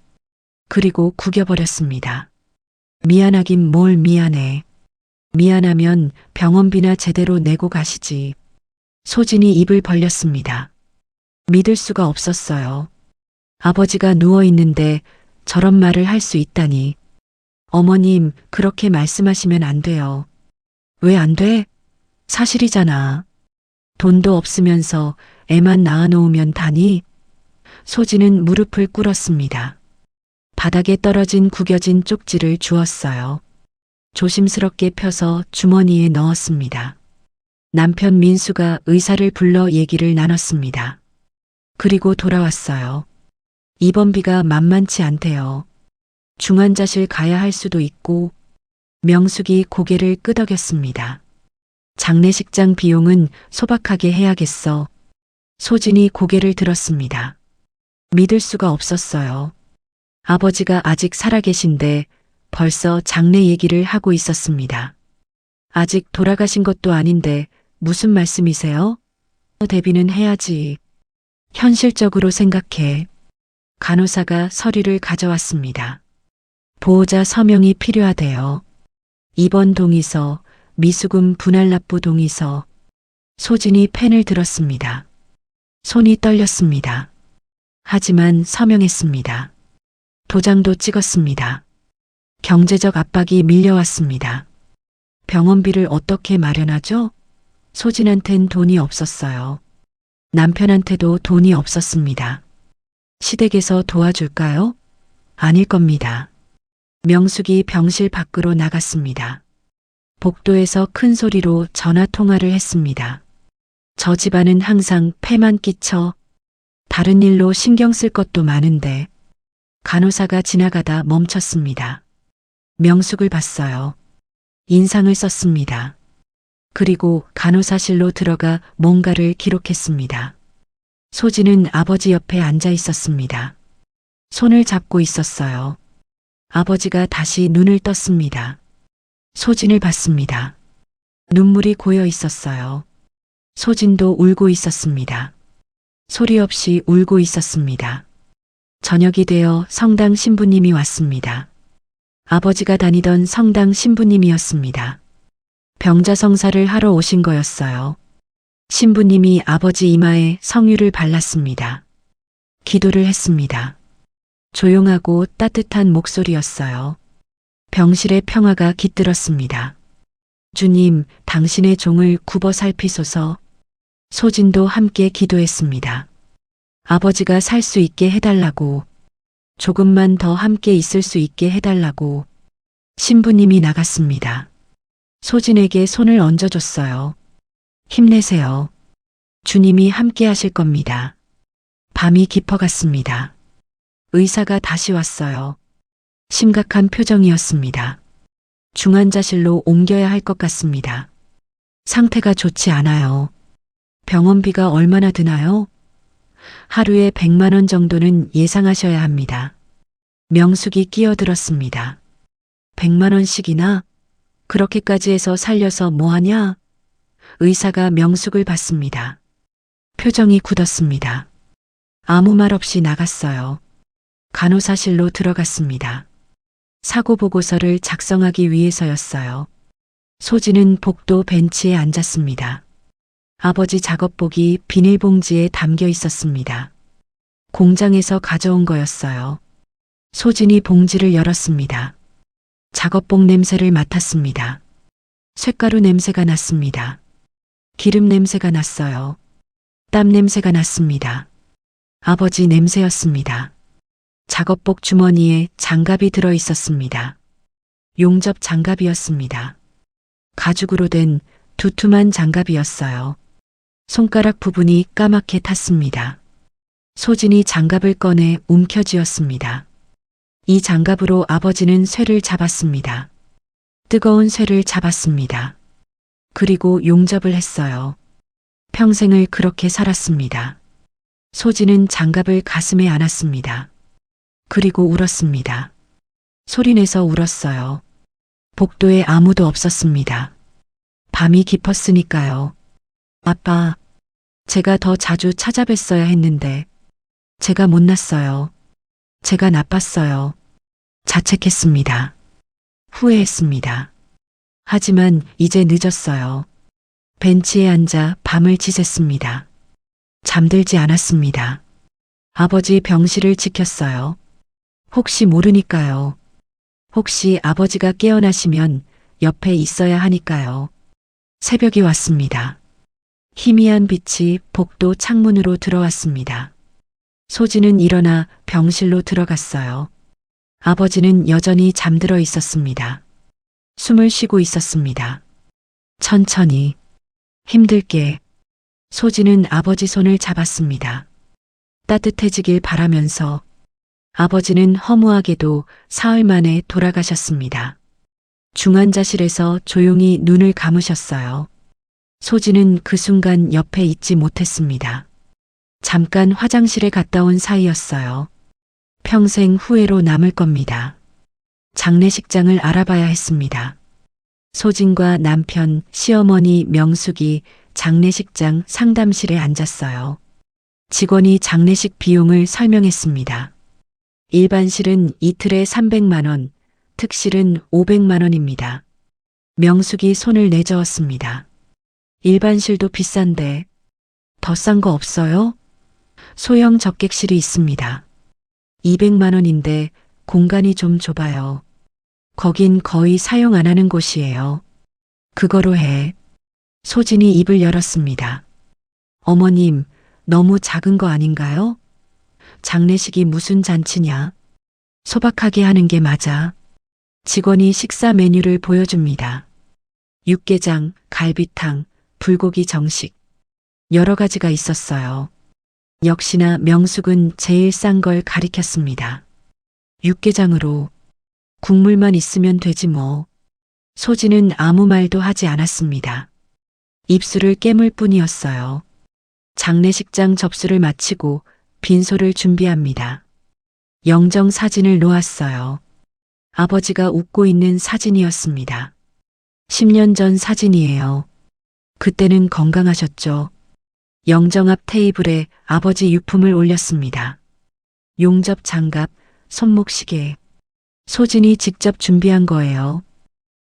그리고 구겨버렸습니다. 미안하긴 뭘 미안해. 미안하면 병원비나 제대로 내고 가시지. 소진이 입을 벌렸습니다. 믿을 수가 없었어요. 아버지가 누워있는데 저런 말을 할 수 있다니. 어머님, 그렇게 말씀하시면 안 돼요. 왜 안 돼? 사실이잖아. 돈도 없으면서 애만 낳아놓으면 다니? 소진은 무릎을 꿇었습니다. 바닥에 떨어진 구겨진 쪽지를 주었어요. 조심스럽게 펴서 주머니에 넣었습니다. 남편 민수가 의사를 불러 얘기를 나눴습니다. 그리고 돌아왔어요. 입원비가 만만치 않대요. 중환자실 가야 할 수도 있고. 명숙이 고개를 끄덕였습니다. 장례식장 비용은 소박하게 해야겠어. 소진이 고개를 들었습니다. 믿을 수가 없었어요. 아버지가 아직 살아계신데 벌써 장례 얘기를 하고 있었습니다. 아직 돌아가신 것도 아닌데 무슨 말씀이세요? 대비는 해야지. 현실적으로 생각해. 간호사가 서류를 가져왔습니다. 보호자 서명이 필요하대요. 입원 동의서, 미수금 분할 납부 동의서, 소진이 펜을 들었습니다. 손이 떨렸습니다. 하지만 서명했습니다. 도장도 찍었습니다. 경제적 압박이 밀려왔습니다. 병원비를 어떻게 마련하죠? 소진한텐 돈이 없었어요. 남편한테도 돈이 없었습니다. 시댁에서 도와줄까요? 아닐 겁니다. 명숙이 병실 밖으로 나갔습니다. 복도에서 큰 소리로 전화 통화를 했습니다. 저 집안은 항상 폐만 끼쳐 다른 일로 신경 쓸 것도 많은데 간호사가 지나가다 멈췄습니다. 명숙을 봤어요. 인상을 썼습니다. 그리고 간호사실로 들어가 뭔가를 기록했습니다. 소진은 아버지 옆에 앉아 있었습니다. 손을 잡고 있었어요. 아버지가 다시 눈을 떴습니다. 소진을 봤습니다. 눈물이 고여 있었어요. 소진도 울고 있었습니다. 소리 없이 울고 있었습니다. 저녁이 되어 성당 신부님이 왔습니다. 아버지가 다니던 성당 신부님이었습니다. 병자 성사를 하러 오신 거였어요. 신부님이 아버지 이마에 성유를 발랐습니다. 기도를 했습니다. 조용하고 따뜻한 목소리였어요. 병실의 평화가 깃들었습니다. 주님, 당신의 종을 굽어 살피소서. 소진도 함께 기도했습니다. 아버지가 살 수 있게 해달라고, 조금만 더 함께 있을 수 있게 해달라고. 신부님이 나갔습니다. 소진에게 손을 얹어줬어요. 힘내세요. 주님이 함께 하실 겁니다. 밤이 깊어갔습니다. 의사가 다시 왔어요. 심각한 표정이었습니다. 중환자실로 옮겨야 할 것 같습니다. 상태가 좋지 않아요. 병원비가 얼마나 드나요? 하루에 100만 원 정도는 예상하셔야 합니다. 명숙이 끼어들었습니다. 100만 원씩이나? 그렇게까지 해서 살려서 뭐하냐? 의사가 명숙을 봤습니다. 표정이 굳었습니다. 아무 말 없이 나갔어요. 간호사실로 들어갔습니다. 사고 보고서를 작성하기 위해서였어요. 소진은 복도 벤치에 앉았습니다. 아버지 작업복이 비닐봉지에 담겨 있었습니다. 공장에서 가져온 거였어요. 소진이 봉지를 열었습니다. 작업복 냄새를 맡았습니다. 쇳가루 냄새가 났습니다. 기름 냄새가 났어요. 땀 냄새가 났습니다. 아버지 냄새였습니다. 작업복 주머니에 장갑이 들어 있었습니다. 용접 장갑이었습니다. 가죽으로 된 두툼한 장갑이었어요. 손가락 부분이 까맣게 탔습니다. 소진이 장갑을 꺼내 움켜쥐었습니다. 이 장갑으로 아버지는 쇠를 잡았습니다. 뜨거운 쇠를 잡았습니다. 그리고 용접을 했어요. 평생을 그렇게 살았습니다. 소진은 장갑을 가슴에 안았습니다. 그리고 울었습니다. 소리내서 울었어요. 복도에 아무도 없었습니다. 밤이 깊었으니까요. 아빠, 제가 더 자주 찾아뵀어야 했는데 제가 못났어요. 제가 나빴어요. 자책했습니다. 후회했습니다. 하지만 이제 늦었어요. 벤치에 앉아 밤을 지샜습니다. 잠들지 않았습니다. 아버지 병실을 지켰어요. 혹시 모르니까요. 혹시 아버지가 깨어나시면 옆에 있어야 하니까요. 새벽이 왔습니다. 희미한 빛이 복도 창문으로 들어왔습니다. 소진은 일어나 병실로 들어갔어요. 아버지는 여전히 잠들어 있었습니다. 숨을 쉬고 있었습니다. 천천히, 힘들게. 소진은 아버지 손을 잡았습니다. 따뜻해지길 바라면서. 아버지는 허무하게도 사흘 만에 돌아가셨습니다. 중환자실에서 조용히 눈을 감으셨어요. 소진은 그 순간 옆에 있지 못했습니다. 잠깐 화장실에 갔다 온 사이였어요. 평생 후회로 남을 겁니다. 장례식장을 알아봐야 했습니다. 소진과 남편, 시어머니 명숙이 장례식장 상담실에 앉았어요. 직원이 장례식 비용을 설명했습니다. 일반실은 이틀에 300만 원, 특실은 500만 원입니다. 명숙이 손을 내저었습니다. 일반실도 비싼데 더 싼 거 없어요? 소형 접객실이 있습니다. 200만 원인데 공간이 좀 좁아요. 거긴 거의 사용 안 하는 곳이에요. 그거로 해. 소진이 입을 열었습니다. 어머님, 너무 작은 거 아닌가요? 장례식이 무슨 잔치냐? 소박하게 하는 게 맞아. 직원이 식사 메뉴를 보여줍니다. 육개장, 갈비탕, 불고기 정식. 여러 가지가 있었어요. 역시나 명숙은 제일 싼 걸 가리켰습니다. 육개장으로 국물만 있으면 되지 뭐. 소진은 아무 말도 하지 않았습니다. 입술을 깨물 뿐이었어요. 장례식장 접수를 마치고 빈소를 준비합니다. 영정 사진을 놓았어요. 아버지가 웃고 있는 사진이었습니다. 10년 전 사진이에요. 그때는 건강하셨죠. 영정 앞 테이블에 아버지 유품을 올렸습니다. 용접 장갑, 손목시계. 소진이 직접 준비한 거예요.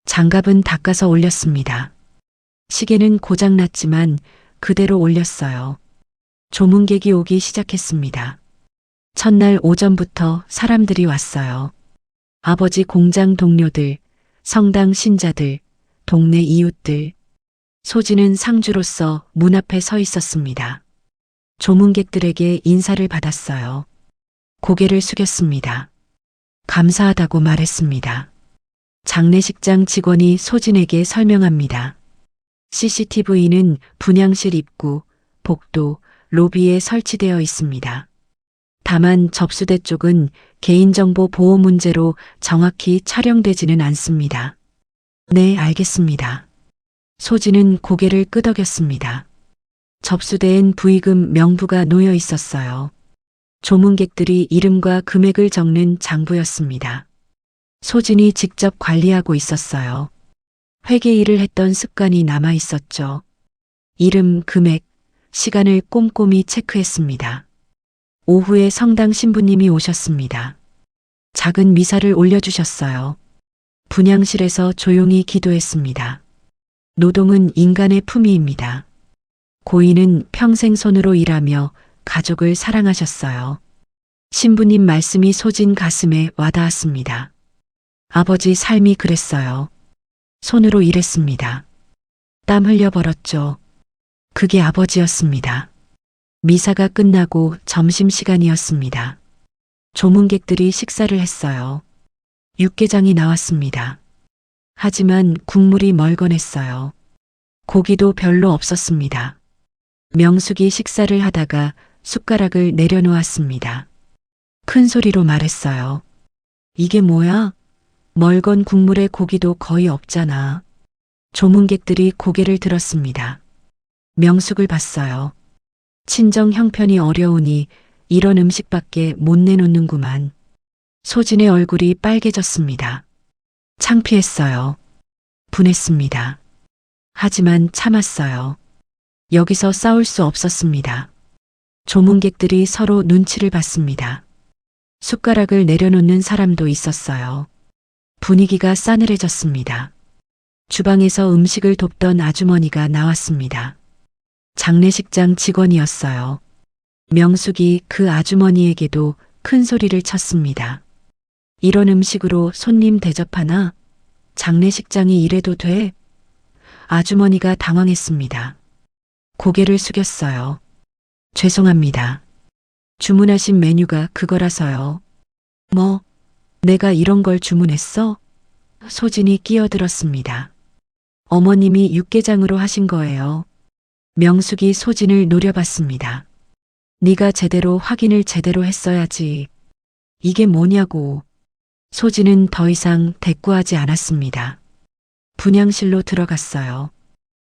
장갑은 닦아서 올렸습니다. 시계는 고장났지만 그대로 올렸어요. 조문객이 오기 시작했습니다. 첫날 오전부터 사람들이 왔어요. 아버지 공장 동료들, 성당 신자들, 동네 이웃들. 소진은 상주로서 문 앞에 서 있었습니다. 조문객들에게 인사를 받았어요. 고개를 숙였습니다. 감사하다고 말했습니다. 장례식장 직원이 소진에게 설명합니다. CCTV는 분향실 입구, 복도, 로비에 설치되어 있습니다. 다만 접수대 쪽은 개인정보 보호 문제로 정확히 촬영되지는 않습니다. 네, 알겠습니다. 소진은 고개를 끄덕였습니다. 접수대엔 부의금 명부가 놓여 있었어요. 조문객들이 이름과 금액을 적는 장부였습니다. 소진이 직접 관리하고 있었어요. 회계 일을 했던 습관이 남아 있었죠. 이름, 금액, 시간을 꼼꼼히 체크했습니다. 오후에 성당 신부님이 오셨습니다. 작은 미사를 올려주셨어요. 분향실에서 조용히 기도했습니다. 노동은 인간의 품위입니다. 고인은 평생 손으로 일하며 가족을 사랑하셨어요. 신부님 말씀이 소진 가슴에 와닿았습니다. 아버지 삶이 그랬어요. 손으로 일했습니다. 땀 흘려 벌었죠. 그게 아버지였습니다. 미사가 끝나고 점심시간이었습니다. 조문객들이 식사를 했어요. 육개장이 나왔습니다. 하지만 국물이 멀건했어요. 고기도 별로 없었습니다. 명숙이 식사를 하다가 숟가락을 내려놓았습니다. 큰 소리로 말했어요. 이게 뭐야? 멀건 국물에 고기도 거의 없잖아. 조문객들이 고개를 들었습니다. 명숙을 봤어요. 친정 형편이 어려우니 이런 음식밖에 못 내놓는구만. 소진의 얼굴이 빨개졌습니다. 창피했어요. 분했습니다. 하지만 참았어요. 여기서 싸울 수 없었습니다. 조문객들이 서로 눈치를 봤습니다. 숟가락을 내려놓는 사람도 있었어요. 분위기가 싸늘해졌습니다. 주방에서 음식을 돕던 아주머니가 나왔습니다. 장례식장 직원이었어요. 명숙이 그 아주머니에게도 큰 소리를 쳤습니다. 이런 음식으로 손님 대접하나? 장례식장이 이래도 돼? 아주머니가 당황했습니다. 고개를 숙였어요. 죄송합니다. 주문하신 메뉴가 그거라서요. 뭐, 내가 이런 걸 주문했어? 소진이 끼어들었습니다. 어머님이 육개장으로 하신 거예요. 명숙이 소진을 노려봤습니다. 네가 제대로 확인을 제대로 했어야지. 이게 뭐냐고. 소진은 더 이상 대꾸하지 않았습니다. 분향실로 들어갔어요.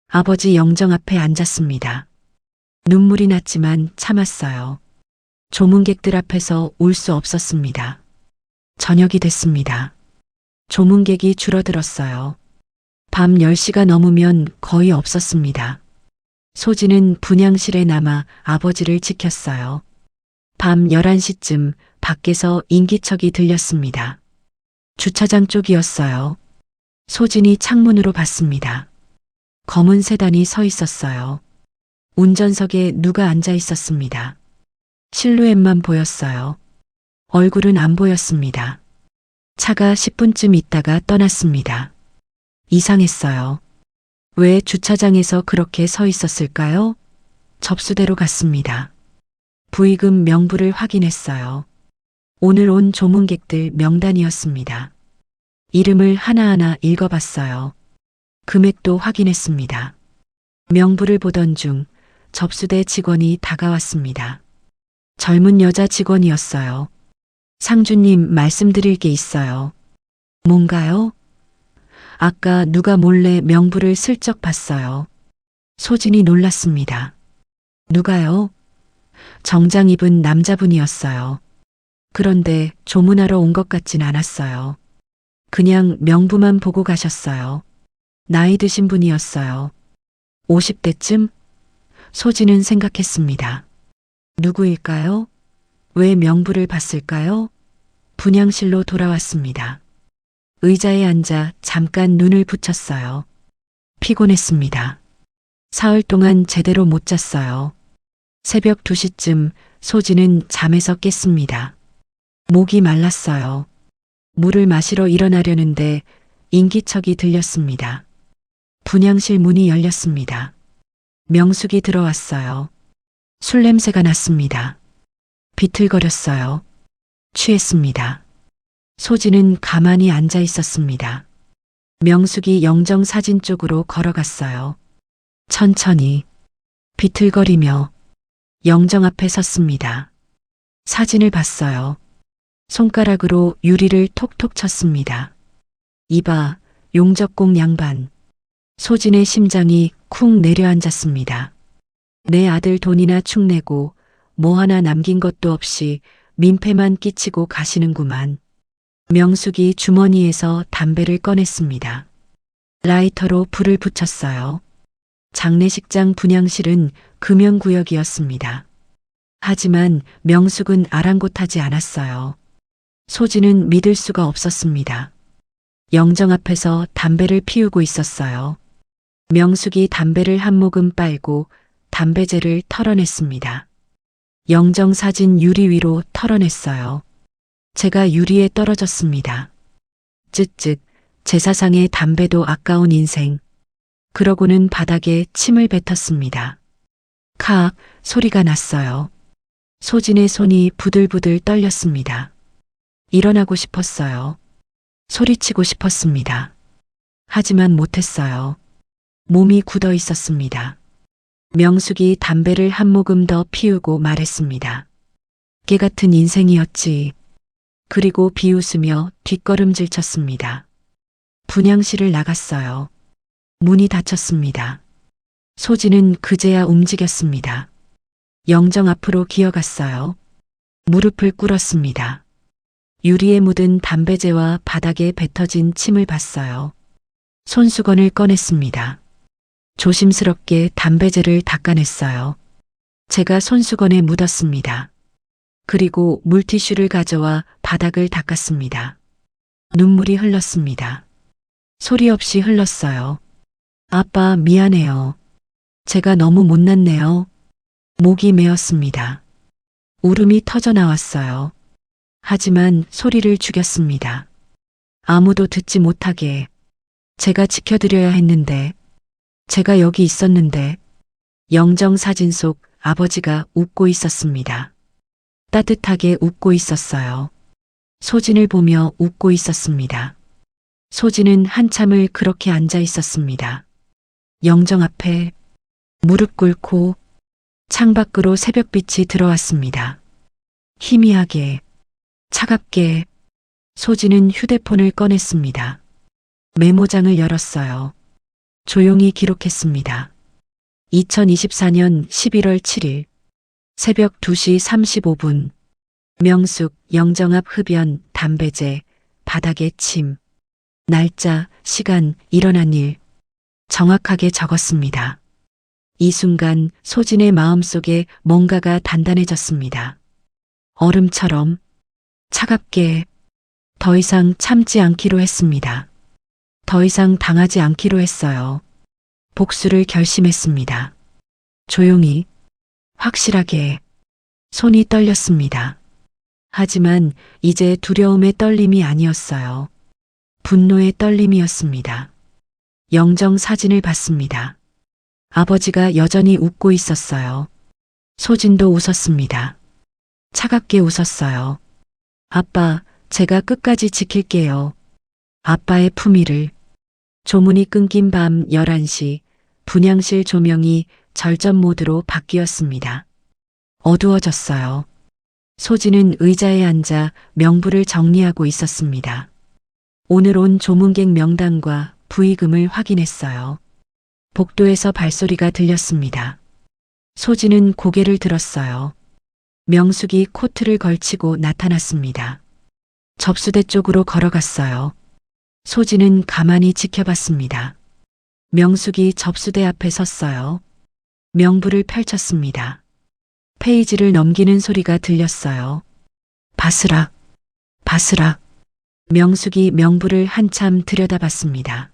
아버지 영정 앞에 앉았습니다. 눈물이 났지만 참았어요. 조문객들 앞에서 울 수 없었습니다. 저녁이 됐습니다. 조문객이 줄어들었어요. 밤 10시가 넘으면 거의 없었습니다. 소진은 분향실에 남아 아버지를 지켰어요. 밤 11시쯤 밖에서 인기척이 들렸습니다. 주차장 쪽이었어요. 소진이 창문으로 봤습니다. 검은 세단이 서 있었어요. 운전석에 누가 앉아 있었습니다. 실루엣만 보였어요. 얼굴은 안 보였습니다. 차가 10분쯤 있다가 떠났습니다. 이상했어요. 왜 주차장에서 그렇게 서 있었을까요? 접수대로 갔습니다. 부의금 명부를 확인했어요. 오늘 온 조문객들 명단이었습니다. 이름을 하나하나 읽어봤어요. 금액도 확인했습니다. 명부를 보던 중 접수대 직원이 다가왔습니다. 젊은 여자 직원이었어요. 상주님, 말씀드릴 게 있어요. 뭔가요? 아까 누가 몰래 명부를 슬쩍 봤어요. 소진이 놀랐습니다. 누가요? 정장 입은 남자분이었어요. 그런데 조문하러 온 것 같진 않았어요. 그냥 명부만 보고 가셨어요. 나이 드신 분이었어요. 50대쯤? 소진은 생각했습니다. 누구일까요? 왜 명부를 봤을까요? 분향실로 돌아왔습니다. 의자에 앉아 잠깐 눈을 붙였어요. 피곤했습니다. 사흘 동안 제대로 못 잤어요. 새벽 2시쯤 소진은 잠에서 깼습니다. 목이 말랐어요. 물을 마시러 일어나려는데 인기척이 들렸습니다. 분향실 문이 열렸습니다. 명숙이 들어왔어요. 술 냄새가 났습니다. 비틀거렸어요. 취했습니다. 소진은 가만히 앉아 있었습니다. 명숙이 영정 사진 쪽으로 걸어갔어요. 천천히 비틀거리며 영정 앞에 섰습니다. 사진을 봤어요. 손가락으로 유리를 톡톡 쳤습니다. 이봐, 용적공 양반. 소진의 심장이 쿵 내려앉았습니다. 내 아들 돈이나 축내고 뭐 하나 남긴 것도 없이 민폐만 끼치고 가시는구만. 명숙이 주머니에서 담배를 꺼냈습니다. 라이터로 불을 붙였어요. 장례식장 분향실은 금연구역이었습니다. 하지만 명숙은 아랑곳하지 않았어요. 소진은 믿을 수가 없었습니다. 영정 앞에서 담배를 피우고 있었어요. 명숙이 담배를 한 모금 빨고 담배재를 털어냈습니다. 영정 사진 유리 위로 털어냈어요. 제가 유리에 떨어졌습니다. 쯧쯧, 제사상의 담배도 아까운 인생. 그러고는 바닥에 침을 뱉었습니다. 칵 소리가 났어요. 소진의 손이 부들부들 떨렸습니다. 일어나고 싶었어요. 소리치고 싶었습니다. 하지만 못했어요. 몸이 굳어 있었습니다. 명숙이 담배를 한 모금 더 피우고 말했습니다. 깨 같은 인생이었지. 그리고 비웃으며 뒷걸음질 쳤습니다. 분향실을 나갔어요. 문이 닫혔습니다. 소진은 그제야 움직였습니다. 영정 앞으로 기어갔어요. 무릎을 꿇었습니다. 유리에 묻은 담배재와 바닥에 뱉어진 침을 봤어요. 손수건을 꺼냈습니다. 조심스럽게 담배재를 닦아냈어요. 제가 손수건에 묻었습니다. 그리고 물티슈를 가져와 바닥을 닦았습니다. 눈물이 흘렀습니다. 소리 없이 흘렀어요. 아빠, 미안해요. 제가 너무 못났네요. 목이 메었습니다. 울음이 터져 나왔어요. 하지만 소리를 죽였습니다. 아무도 듣지 못하게. 제가 지켜드려야 했는데, 제가 여기 있었는데, 영정 사진 속 아버지가 웃고 있었습니다. 따뜻하게 웃고 있었어요. 소진을 보며 웃고 있었습니다. 소진은 한참을 그렇게 앉아 있었습니다. 영정 앞에 무릎 꿇고 창밖으로 새벽빛이 들어왔습니다. 희미하게, 차갑게 소진은 휴대폰을 꺼냈습니다. 메모장을 열었어요. 조용히 기록했습니다. 2024년 11월 7일 새벽 2시 35분 명숙 영정 앞 흡연 담배재 바닥에 침 날짜 시간 일어난 일 정확하게 적었습니다. 이 순간 소진의 마음속에 뭔가가 단단해졌습니다. 얼음처럼 차갑게 더 이상 참지 않기로 했습니다. 더 이상 당하지 않기로 했어요. 복수를 결심했습니다. 조용히, 확실하게. 손이 떨렸습니다. 하지만 이제 두려움의 떨림이 아니었어요. 분노의 떨림이었습니다. 영정 사진을 봤습니다. 아버지가 여전히 웃고 있었어요. 소진도 웃었습니다. 차갑게 웃었어요. 아빠, 제가 끝까지 지킬게요. 아빠의 품위를. 조문이 끊긴 밤 11시, 분향실 조명이 절전 모드로 바뀌었습니다. 어두워졌어요. 소진은 의자에 앉아 명부를 정리하고 있었습니다. 오늘 온 조문객 명단과 부의금을 확인했어요. 복도에서 발소리가 들렸습니다. 소진은 고개를 들었어요. 명숙이 코트를 걸치고 나타났습니다. 접수대 쪽으로 걸어갔어요. 소진은 가만히 지켜봤습니다. 명숙이 접수대 앞에 섰어요. 명부를 펼쳤습니다. 페이지를 넘기는 소리가 들렸어요. 바스락, 바스락. 명숙이 명부를 한참 들여다봤습니다.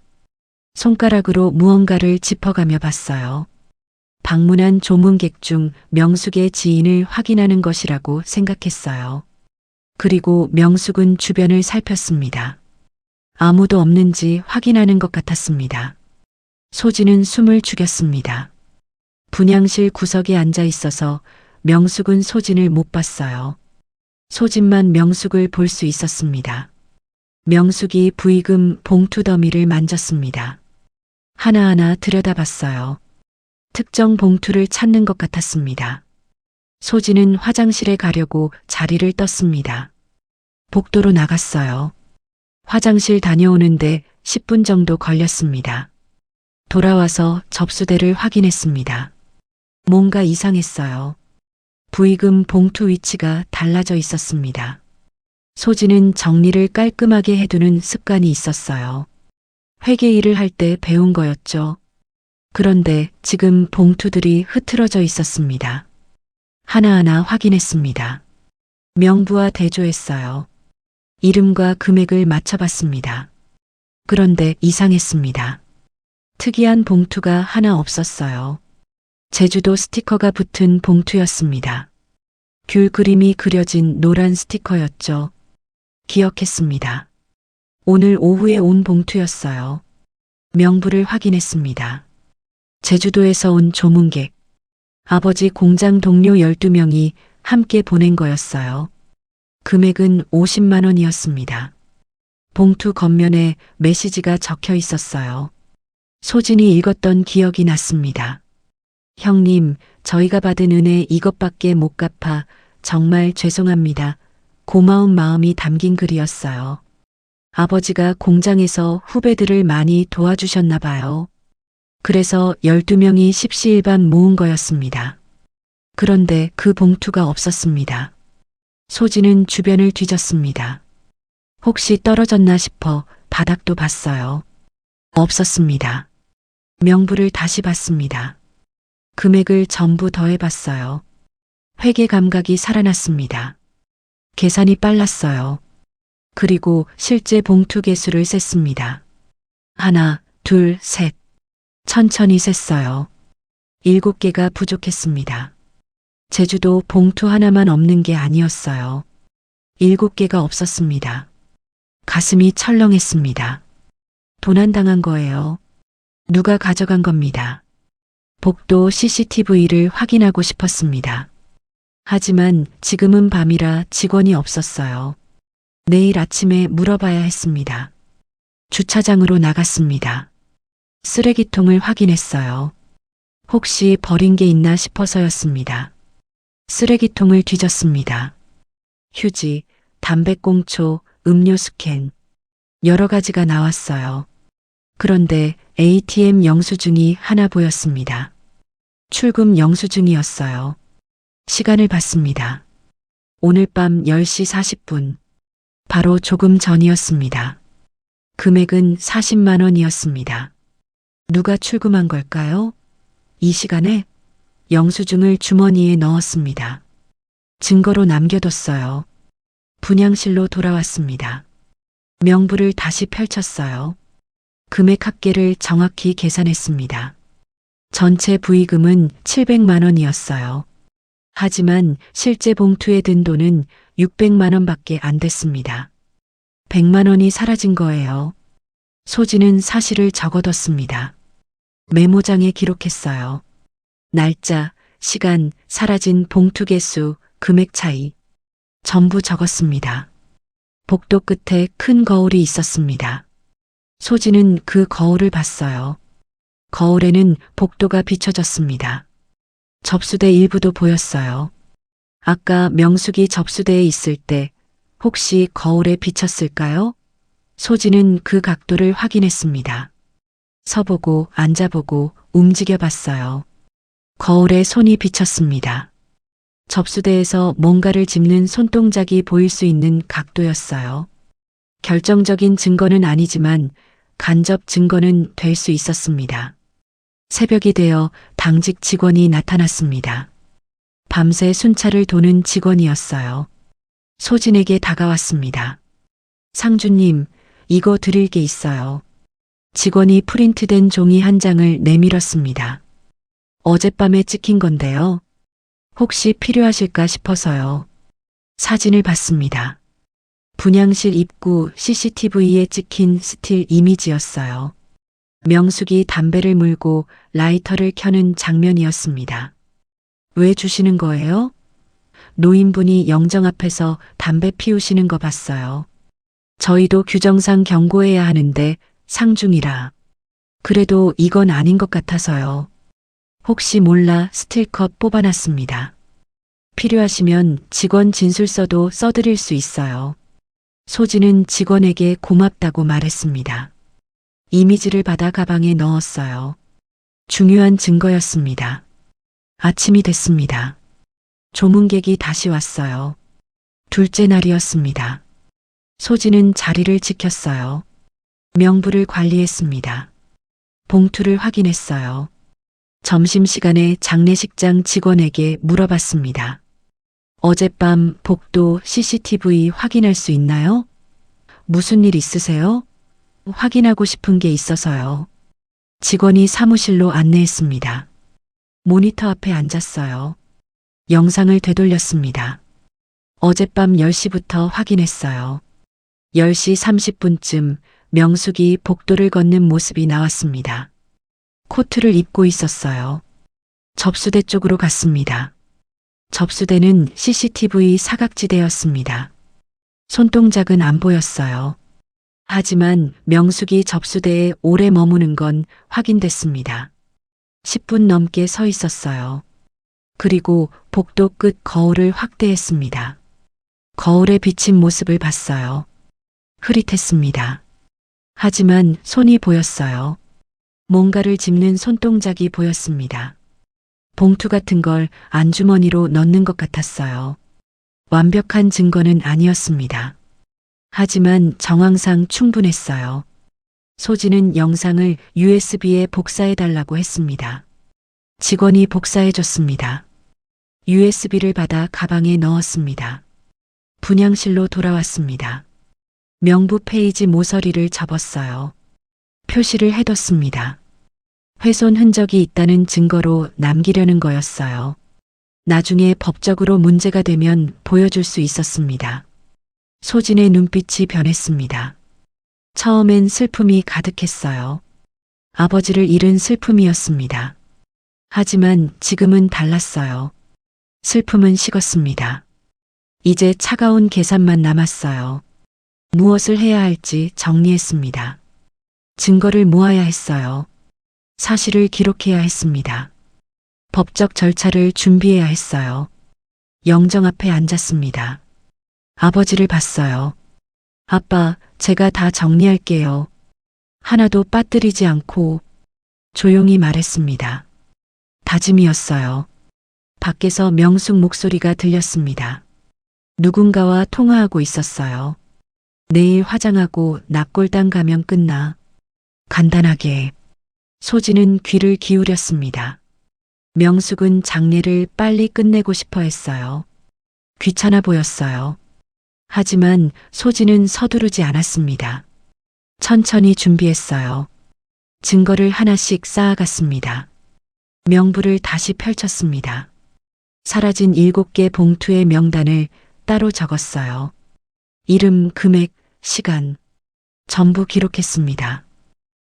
손가락으로 무언가를 짚어가며 봤어요. 방문한 조문객 중 명숙의 지인을 확인하는 것이라고 생각했어요. 그리고 명숙은 주변을 살폈습니다. 아무도 없는지 확인하는 것 같았습니다. 소진은 숨을 죽였습니다. 분향실 구석에 앉아 있어서 명숙은 소진을 못 봤어요. 소진만 명숙을 볼 수 있었습니다. 명숙이 부의금 봉투 더미를 만졌습니다. 하나하나 들여다봤어요. 특정 봉투를 찾는 것 같았습니다. 소진은 화장실에 가려고 자리를 떴습니다. 복도로 나갔어요. 화장실 다녀오는데 10분 정도 걸렸습니다. 돌아와서 접수대를 확인했습니다. 뭔가 이상했어요. 부의금 봉투 위치가 달라져 있었습니다. 소진은 정리를 깔끔하게 해두는 습관이 있었어요. 회계 일을 할 때 배운 거였죠. 그런데 지금 봉투들이 흐트러져 있었습니다. 하나하나 확인했습니다. 명부와 대조했어요. 이름과 금액을 맞춰봤습니다. 그런데 이상했습니다. 특이한 봉투가 하나 없었어요. 제주도 스티커가 붙은 봉투였습니다. 귤 그림이 그려진 노란 스티커였죠. 기억했습니다. 오늘 오후에 온 봉투였어요. 명부를 확인했습니다. 제주도에서 온 조문객. 아버지 공장 동료 12명이 함께 보낸 거였어요. 금액은 50만 원이었습니다. 봉투 겉면에 메시지가 적혀 있었어요. 소진이 읽었던 기억이 났습니다. 형님, 저희가 받은 은혜 이것밖에 못 갚아 정말 죄송합니다. 고마운 마음이 담긴 글이었어요. 아버지가 공장에서 후배들을 많이 도와주셨나 봐요. 그래서 12명이 십시일반 모은 거였습니다. 그런데 그 봉투가 없었습니다. 소진은 주변을 뒤졌습니다. 혹시 떨어졌나 싶어 바닥도 봤어요. 없었습니다. 명부를 다시 봤습니다. 금액을 전부 더해봤어요. 회계 감각이 살아났습니다. 계산이 빨랐어요. 그리고 실제 봉투 개수를 셌습니다. 하나, 둘, 셋. 천천히 셌어요. 7개가 부족했습니다. 제주도 봉투 하나만 없는 게 아니었어요. 7개가 없었습니다. 가슴이 철렁했습니다. 도난당한 거예요. 누가 가져간 겁니다. 복도 CCTV를 확인하고 싶었습니다. 하지만 지금은 밤이라 직원이 없었어요. 내일 아침에 물어봐야 했습니다. 주차장으로 나갔습니다. 쓰레기통을 확인했어요. 혹시 버린 게 있나 싶어서였습니다. 쓰레기통을 뒤졌습니다. 휴지, 담배꽁초, 음료수 캔. 여러 가지가 나왔어요. 그런데 ATM 영수증이 하나 보였습니다. 출금 영수증이었어요. 시간을 봤습니다. 오늘 밤 10시 40분. 바로 조금 전이었습니다. 금액은 40만 원이었습니다. 누가 출금한 걸까요? 이 시간에 영수증을 주머니에 넣었습니다. 증거로 남겨뒀어요. 분향실로 돌아왔습니다. 명부를 다시 펼쳤어요. 금액 합계를 정확히 계산했습니다. 전체 부의금은 700만 원이었어요. 하지만 실제 봉투에 든 돈은 600만 원밖에 안 됐습니다. 100만 원이 사라진 거예요. 소진은 사실을 적어뒀습니다. 메모장에 기록했어요. 날짜, 시간, 사라진 봉투 개수, 금액 차이. 전부 적었습니다. 복도 끝에 큰 거울이 있었습니다. 소진은 그 거울을 봤어요. 거울에는 복도가 비춰졌습니다. 접수대 일부도 보였어요. 아까 명숙이 접수대에 있을 때 혹시 거울에 비쳤을까요? 소진은 그 각도를 확인했습니다. 서보고 앉아보고 움직여 봤어요. 거울에 손이 비쳤습니다. 접수대에서 뭔가를 짚는 손동작이 보일 수 있는 각도였어요. 결정적인 증거는 아니지만 간접 증거는 될 수 있었습니다. 새벽이 되어 당직 직원이 나타났습니다. 밤새 순찰을 도는 직원이었어요. 소진에게 다가왔습니다. 상주님, 이거 드릴 게 있어요. 직원이 프린트된 종이 한 장을 내밀었습니다. 어젯밤에 찍힌 건데요. 혹시 필요하실까 싶어서요. 사진을 봤습니다. 분향실 입구 CCTV에 찍힌 스틸 이미지였어요. 명숙이 담배를 물고 라이터를 켜는 장면이었습니다. 왜 주시는 거예요? 노인분이 영정 앞에서 담배 피우시는 거 봤어요. 저희도 규정상 경고해야 하는데 상중이라. 그래도 이건 아닌 것 같아서요. 혹시 몰라 스틸컵 뽑아놨습니다. 필요하시면 직원 진술서도 써드릴 수 있어요. 소진은 직원에게 고맙다고 말했습니다. 이미지를 받아 가방에 넣었어요. 중요한 증거였습니다. 아침이 됐습니다. 조문객이 다시 왔어요. 둘째 날이었습니다. 소진은 자리를 지켰어요. 명부를 관리했습니다. 봉투를 확인했어요. 점심시간에 장례식장 직원에게 물어봤습니다. 어젯밤 복도 CCTV 확인할 수 있나요? 무슨 일 있으세요? 확인하고 싶은 게 있어서요. 직원이 사무실로 안내했습니다. 모니터 앞에 앉았어요. 영상을 되돌렸습니다. 어젯밤 10시부터 확인했어요. 10시 30분쯤 명숙이 복도를 걷는 모습이 나왔습니다. 코트를 입고 있었어요. 접수대 쪽으로 갔습니다. 접수대는 CCTV 사각지대였습니다. 손동작은 안 보였어요. 하지만 명숙이 접수대에 오래 머무는 건 확인됐습니다. 10분 넘게 서 있었어요. 그리고 복도 끝 거울을 확대했습니다. 거울에 비친 모습을 봤어요. 흐릿했습니다. 하지만 손이 보였어요. 뭔가를 짚는 손동작이 보였습니다. 봉투 같은 걸 안주머니로 넣는 것 같았어요. 완벽한 증거는 아니었습니다. 하지만 정황상 충분했어요. 소진은 영상을 USB에 복사해달라고 했습니다. 직원이 복사해줬습니다. USB를 받아 가방에 넣었습니다. 분향실로 돌아왔습니다. 명부 페이지 모서리를 접었어요. 표시를 해뒀습니다. 훼손 흔적이 있다는 증거로 남기려는 거였어요. 나중에 법적으로 문제가 되면 보여줄 수 있었습니다. 소진의 눈빛이 변했습니다. 처음엔 슬픔이 가득했어요. 아버지를 잃은 슬픔이었습니다. 하지만 지금은 달랐어요. 슬픔은 식었습니다. 이제 차가운 계산만 남았어요. 무엇을 해야 할지 정리했습니다. 증거를 모아야 했어요. 사실을 기록해야 했습니다. 법적 절차를 준비해야 했어요. 영정 앞에 앉았습니다. 아버지를 봤어요. 아빠, 제가 다 정리할게요. 하나도 빠뜨리지 않고 조용히 말했습니다. 다짐이었어요. 밖에서 명숙 목소리가 들렸습니다. 누군가와 통화하고 있었어요. 내일 화장하고 납골당 가면 끝나. 간단하게. 소진은 귀를 기울였습니다. 명숙은 장례를 빨리 끝내고 싶어 했어요. 귀찮아 보였어요. 하지만 소진은 서두르지 않았습니다. 천천히 준비했어요. 증거를 하나씩 쌓아갔습니다. 명부를 다시 펼쳤습니다. 사라진 7개 봉투의 명단을 따로 적었어요. 이름, 금액, 시간 전부 기록했습니다.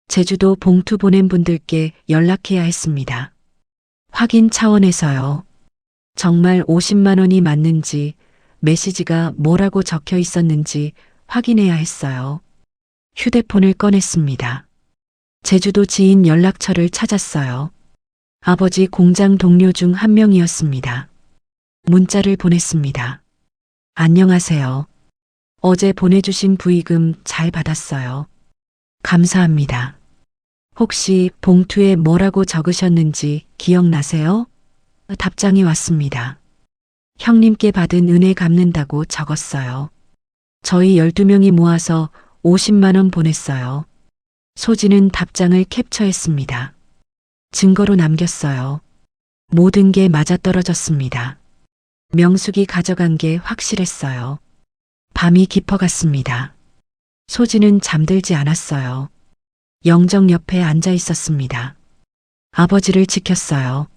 제주도 봉투 보낸 분들께 연락해야 했습니다. 확인 차원에서요. 정말 50만 원이 맞는지, 메시지가 뭐라고 적혀 있었는지 확인해야 했어요. 휴대폰을 꺼냈습니다. 제주도 지인 연락처를 찾았어요. 아버지 공장 동료 중 한 명이었습니다. 문자를 보냈습니다. 안녕하세요. 어제 보내주신 부의금 잘 받았어요. 감사합니다. 혹시 봉투에 뭐라고 적으셨는지 기억나세요? 답장이 왔습니다. 형님께 받은 은혜 갚는다고 적었어요. 저희 12명이 모아서 50만 원 보냈어요. 소진은 답장을 캡처했습니다. 증거로 남겼어요. 모든 게 맞아떨어졌습니다. 명숙이 가져간 게 확실했어요. 밤이 깊어갔습니다. 소진은 잠들지 않았어요. 영정 옆에 앉아 있었습니다. 아버지를 지켰어요.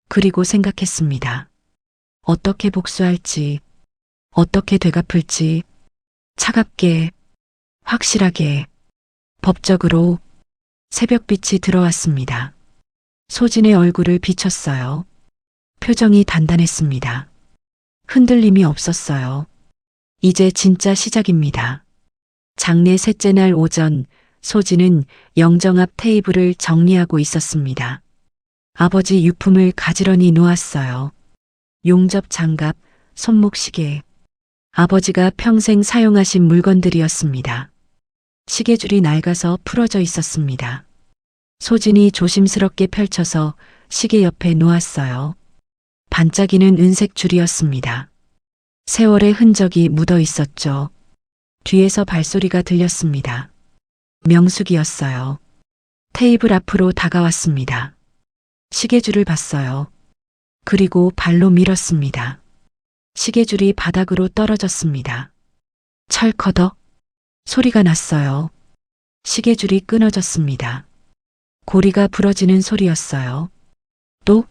그리고 생각했습니다. 어떻게 복수할지, 어떻게 되갚을지, 차갑게, 확실하게, 법적으로. 새벽빛이 들어왔습니다. 소진의 얼굴을 비췄어요. 표정이 단단했습니다. 흔들림이 없었어요. 이제 진짜 시작입니다. 장례 셋째 날 오전, 소진은 영정 앞 테이블을 정리하고 있었습니다. 아버지 유품을 가지런히 놓았어요. 용접 장갑, 손목시계. 아버지가 평생 사용하신 물건들이었습니다. 시계줄이 낡아서 풀어져 있었습니다. 소진이 조심스럽게 펼쳐서 시계 옆에 놓았어요. 반짝이는 은색 줄이었습니다. 세월의 흔적이 묻어 있었죠. 뒤에서 발소리가 들렸습니다. 명숙이었어요. 테이블 앞으로 다가왔습니다. 시계줄을 봤어요. 그리고 발로 밀었습니다. 시계줄이 바닥으로 떨어졌습니다. 철커덕 소리가 났어요. 시계줄이 끊어졌습니다. 고리가 부러지는 소리였어요. 또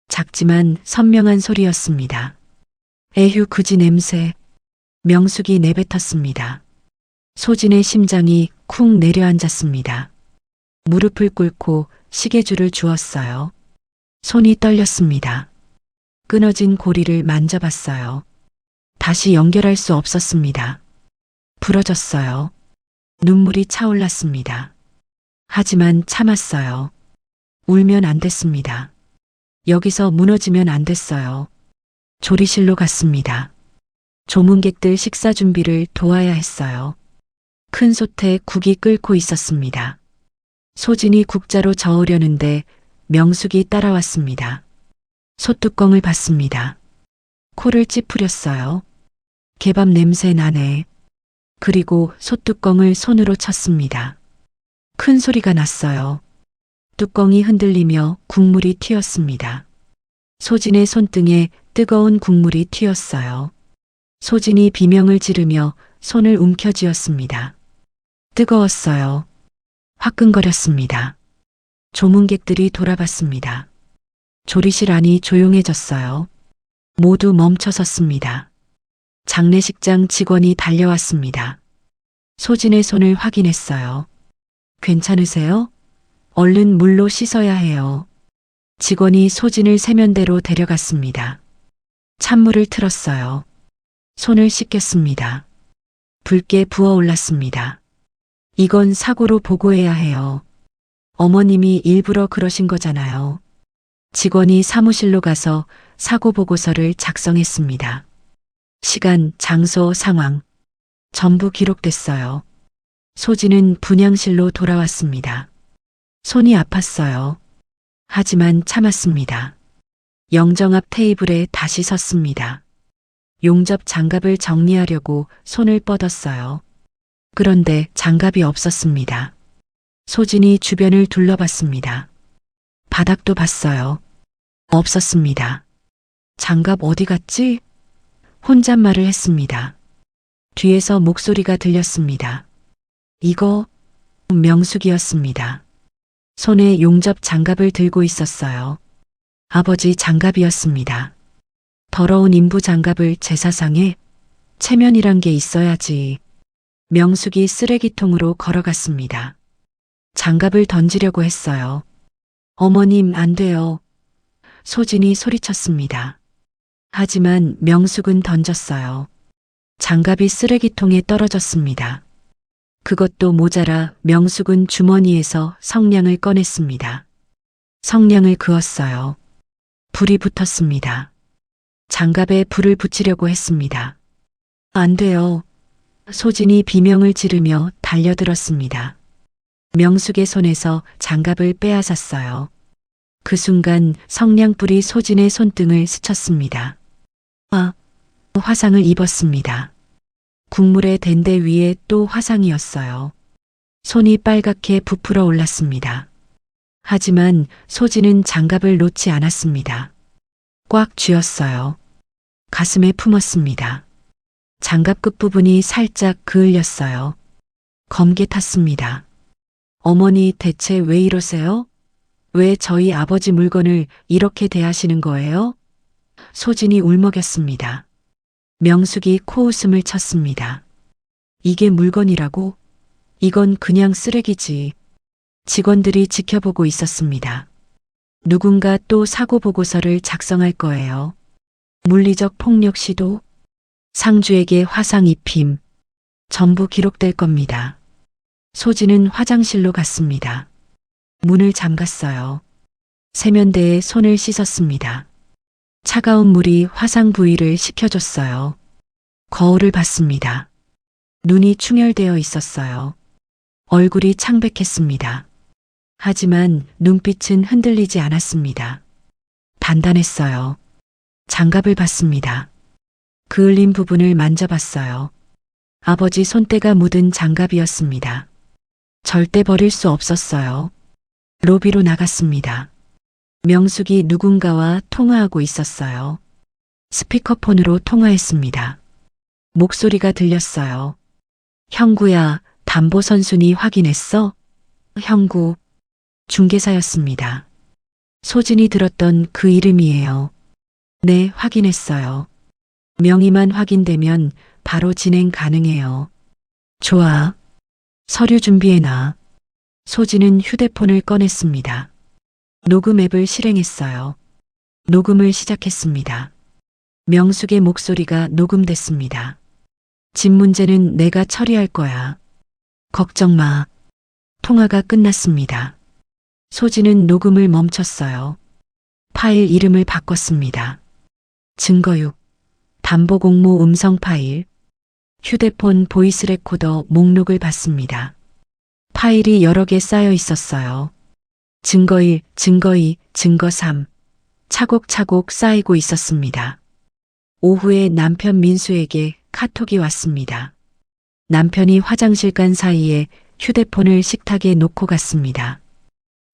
작지만 선명한 소리였습니다. 에휴 그지 냄새. 명숙이 내뱉었습니다. 소진의 심장이 쿵 내려앉았습니다. 무릎을 꿇고 시계줄을 주었어요. 손이 떨렸습니다. 끊어진 고리를 만져봤어요. 다시 연결할 수 없었습니다. 부러졌어요. 눈물이 차올랐습니다. 하지만 참았어요. 울면 안 됐습니다. 여기서 무너지면 안 됐어요. 조리실로 갔습니다. 조문객들 식사 준비를 도와야 했어요. 큰 솥에 국이 끓고 있었습니다. 소진이 국자로 저으려는데 명숙이 따라왔습니다. 솥뚜껑을 봤습니다. 코를 찌푸렸어요. 개밥 냄새 나네. 그리고 솥뚜껑을 손으로 쳤습니다. 큰 소리가 났어요. 뚜껑이 흔들리며 국물이 튀었습니다. 소진의 손등에 뜨거운 국물이 튀었어요. 소진이 비명을 지르며 손을 움켜쥐었습니다. 뜨거웠어요. 화끈거렸습니다. 조문객들이 돌아봤습니다. 조리실 안이 조용해졌어요. 모두 멈춰섰습니다. 장례식장 직원이 달려왔습니다. 소진의 손을 확인했어요. 괜찮으세요? 얼른 물로 씻어야 해요. 직원이 소진을 세면대로 데려갔습니다. 찬물을 틀었어요. 손을 씻겼습니다. 붉게 부어올랐습니다. 이건 사고로 보고해야 해요. 어머님이 일부러 그러신 거잖아요. 직원이 사무실로 가서 사고 보고서를 작성했습니다. 시간, 장소, 상황 전부 기록됐어요. 소진은 분향실로 돌아왔습니다. 손이 아팠어요. 하지만 참았습니다. 영정 앞 테이블에 다시 섰습니다. 용접 장갑을 정리하려고 손을 뻗었어요. 그런데 장갑이 없었습니다. 소진이 주변을 둘러봤습니다. 바닥도 봤어요. 없었습니다. 장갑 어디 갔지? 혼잣말을 했습니다. 뒤에서 목소리가 들렸습니다. 이거 명숙이었습니다. 손에 용접 장갑을 들고 있었어요. 아버지 장갑이었습니다. 더러운 인부 장갑을 제사상에 체면이란 게 있어야지. 명숙이 쓰레기통으로 걸어갔습니다. 장갑을 던지려고 했어요. 어머님, 안 돼요. 소진이 소리쳤습니다. 하지만 명숙은 던졌어요. 장갑이 쓰레기통에 떨어졌습니다. 그것도 모자라 명숙은 주머니에서 성냥을 꺼냈습니다. 성냥을 그었어요. 불이 붙었습니다. 장갑에 불을 붙이려고 했습니다. 안 돼요. 소진이 비명을 지르며 달려들었습니다. 명숙의 손에서 장갑을 빼앗았어요. 그 순간 성냥불이 소진의 손등을 스쳤습니다. 화상을 입었습니다. 국물의 댄대 위에 또 화상이었어요. 손이 빨갛게 부풀어 올랐습니다. 하지만 소진은 장갑을 놓지 않았습니다. 꽉 쥐었어요. 가슴에 품었습니다. 장갑 끝부분이 살짝 그을렸어요. 검게 탔습니다. 어머니, 대체 왜 이러세요? 왜 저희 아버지 물건을 이렇게 대하시는 거예요? 소진이 울먹였습니다. 명숙이 코웃음을 쳤습니다. 이게 물건이라고? 이건 그냥 쓰레기지. 직원들이 지켜보고 있었습니다. 누군가 또 사고 보고서를 작성할 거예요. 물리적 폭력 시도, 상주에게 화상 입힘, 전부 기록될 겁니다. 소진은 화장실로 갔습니다. 문을 잠갔어요. 세면대에 손을 씻었습니다. 차가운 물이 화상 부위를 식혀줬어요. 거울을 봤습니다. 눈이 충혈되어 있었어요. 얼굴이 창백했습니다. 하지만 눈빛은 흔들리지 않았습니다. 단단했어요. 장갑을 봤습니다. 그을린 부분을 만져봤어요. 아버지 손때가 묻은 장갑이었습니다. 절대 버릴 수 없었어요. 로비로 나갔습니다. 명숙이 누군가와 통화하고 있었어요. 스피커폰으로 통화했습니다. 목소리가 들렸어요. 형구야, 담보선순위 확인했어? 형구, 중개사였습니다. 소진이 들었던 그 이름이에요. 네, 확인했어요. 명의만 확인되면 바로 진행 가능해요. 좋아. 서류 준비해놔. 소진은 휴대폰을 꺼냈습니다. 녹음 앱을 실행했어요. 녹음을 시작했습니다. 명숙의 목소리가 녹음됐습니다. 집 문제는 내가 처리할 거야. 걱정 마. 통화가 끝났습니다. 소진은 녹음을 멈췄어요. 파일 이름을 바꿨습니다. 증거 6. 담보공모 음성 파일. 휴대폰 보이스 레코더 목록을 봤습니다. 파일이 여러 개 쌓여 있었어요. 증거 1, 증거 2, 증거 3. 차곡차곡 쌓이고 있었습니다. 오후에 남편 민수에게 카톡이 왔습니다. 남편이 화장실 간 사이에 휴대폰을 식탁에 놓고 갔습니다.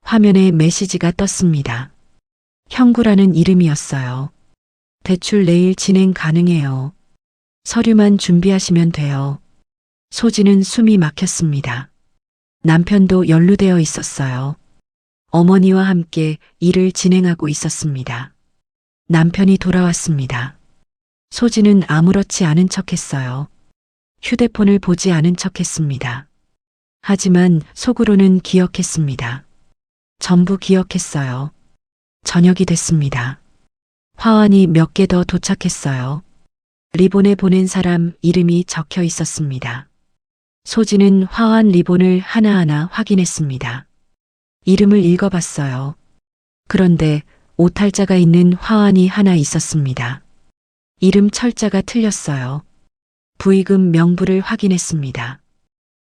화면에 메시지가 떴습니다. 형구라는 이름이었어요. 대출 내일 진행 가능해요. 서류만 준비하시면 돼요. 소진은 숨이 막혔습니다. 남편도 연루되어 있었어요. 어머니와 함께 일을 진행하고 있었습니다. 남편이 돌아왔습니다. 소진은 아무렇지 않은 척했어요. 휴대폰을 보지 않은 척했습니다. 하지만 속으로는 기억했습니다. 전부 기억했어요. 저녁이 됐습니다. 화환이 몇 개 더 도착했어요. 리본에 보낸 사람 이름이 적혀 있었습니다. 소진은 화환 리본을 하나하나 확인했습니다. 이름을 읽어봤어요. 그런데 오탈자가 있는 화환이 하나 있었습니다. 이름 철자가 틀렸어요. 부의금 명부를 확인했습니다.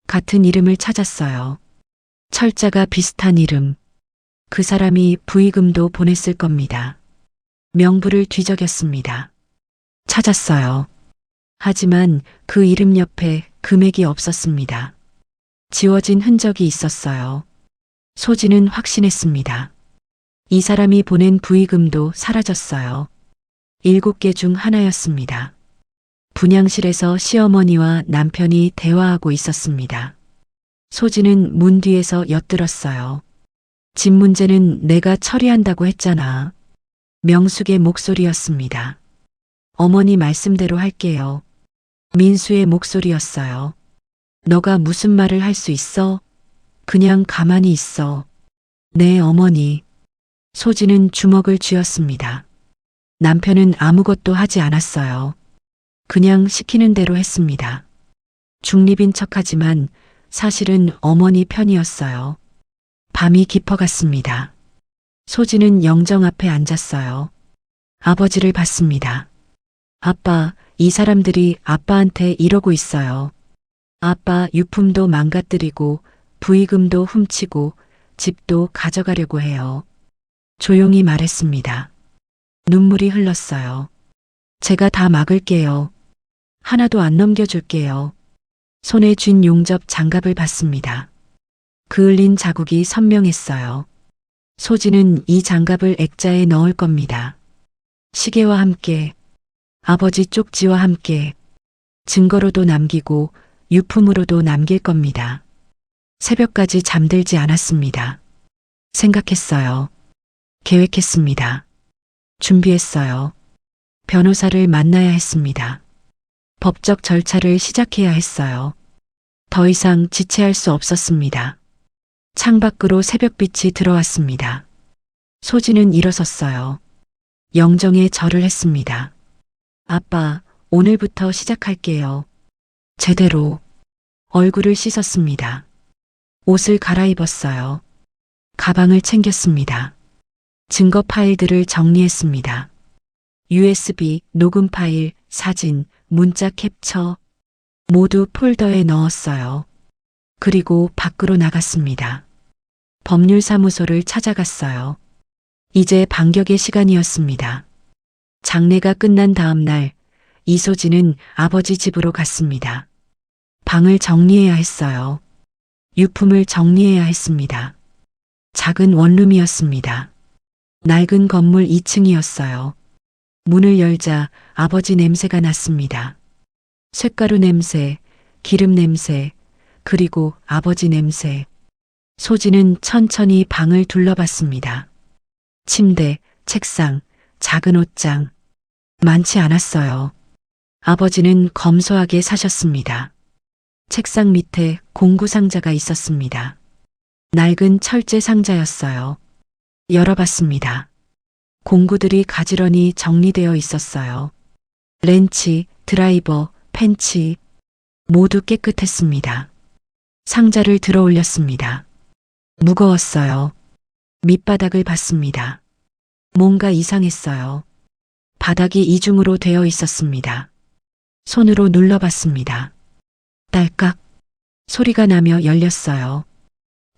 같은 이름을 찾았어요. 철자가 비슷한 이름. 그 사람이 부의금도 보냈을 겁니다. 명부를 뒤적였습니다. 찾았어요. 하지만 그 이름 옆에 금액이 없었습니다. 지워진 흔적이 있었어요. 소진은 확신했습니다. 이 사람이 보낸 부의금도 사라졌어요. 7개 중 하나였습니다. 분양실에서 시어머니와 남편이 대화하고 있었습니다. 소진은 문 뒤에서 엿들었어요. 집 문제는 내가 처리한다고 했잖아. 명숙의 목소리였습니다. 어머니 말씀대로 할게요. 민수의 목소리였어요. 너가 무슨 말을 할 수 있어? 그냥 가만히 있어. 네, 어머니. 소진은 주먹을 쥐었습니다. 남편은 아무것도 하지 않았어요. 그냥 시키는 대로 했습니다. 중립인 척하지만 사실은 어머니 편이었어요. 밤이 깊어갔습니다. 소진은 영정 앞에 앉았어요. 아버지를 봤습니다. 아빠, 이 사람들이 아빠한테 이러고 있어요. 아빠 유품도 망가뜨리고 부의금도 훔치고 집도 가져가려고 해요. 조용히 말했습니다. 눈물이 흘렀어요. 제가 다 막을게요. 하나도 안 넘겨줄게요. 손에 쥔 용접 장갑을 봤습니다. 그을린 자국이 선명했어요. 소진은 이 장갑을 액자에 넣을 겁니다. 시계와 함께, 아버지 쪽지와 함께, 증거로도 남기고 유품으로도 남길 겁니다. 새벽까지 잠들지 않았습니다. 생각했어요. 계획했습니다. 준비했어요. 변호사를 만나야 했습니다. 법적 절차를 시작해야 했어요. 더 이상 지체할 수 없었습니다. 창밖으로 새벽빛이 들어왔습니다. 소진은 일어섰어요. 영정에 절을 했습니다. 아빠, 오늘부터 시작할게요. 제대로. 얼굴을 씻었습니다. 옷을 갈아입었어요. 가방을 챙겼습니다. 증거 파일들을 정리했습니다. USB, 녹음 파일, 사진, 문자 캡처 모두 폴더에 넣었어요. 그리고 밖으로 나갔습니다. 법률사무소를 찾아갔어요. 이제 반격의 시간이었습니다. 장례가 끝난 다음 날 이소진은 아버지 집으로 갔습니다. 방을 정리해야 했어요. 유품을 정리해야 했습니다. 작은 원룸이었습니다. 낡은 건물 2층이었어요. 문을 열자 아버지 냄새가 났습니다. 쇳가루 냄새, 기름 냄새, 그리고 아버지 냄새. 소진은 천천히 방을 둘러봤습니다. 침대, 책상, 작은 옷장. 많지 않았어요. 아버지는 검소하게 사셨습니다. 책상 밑에 공구 상자가 있었습니다. 낡은 철제 상자였어요. 열어봤습니다. 공구들이 가지런히 정리되어 있었어요. 렌치, 드라이버, 펜치 모두 깨끗했습니다. 상자를 들어 올렸습니다. 무거웠어요. 밑바닥을 봤습니다. 뭔가 이상했어요. 바닥이 이중으로 되어 있었습니다. 손으로 눌러봤습니다. 딸깍 소리가 나며 열렸어요.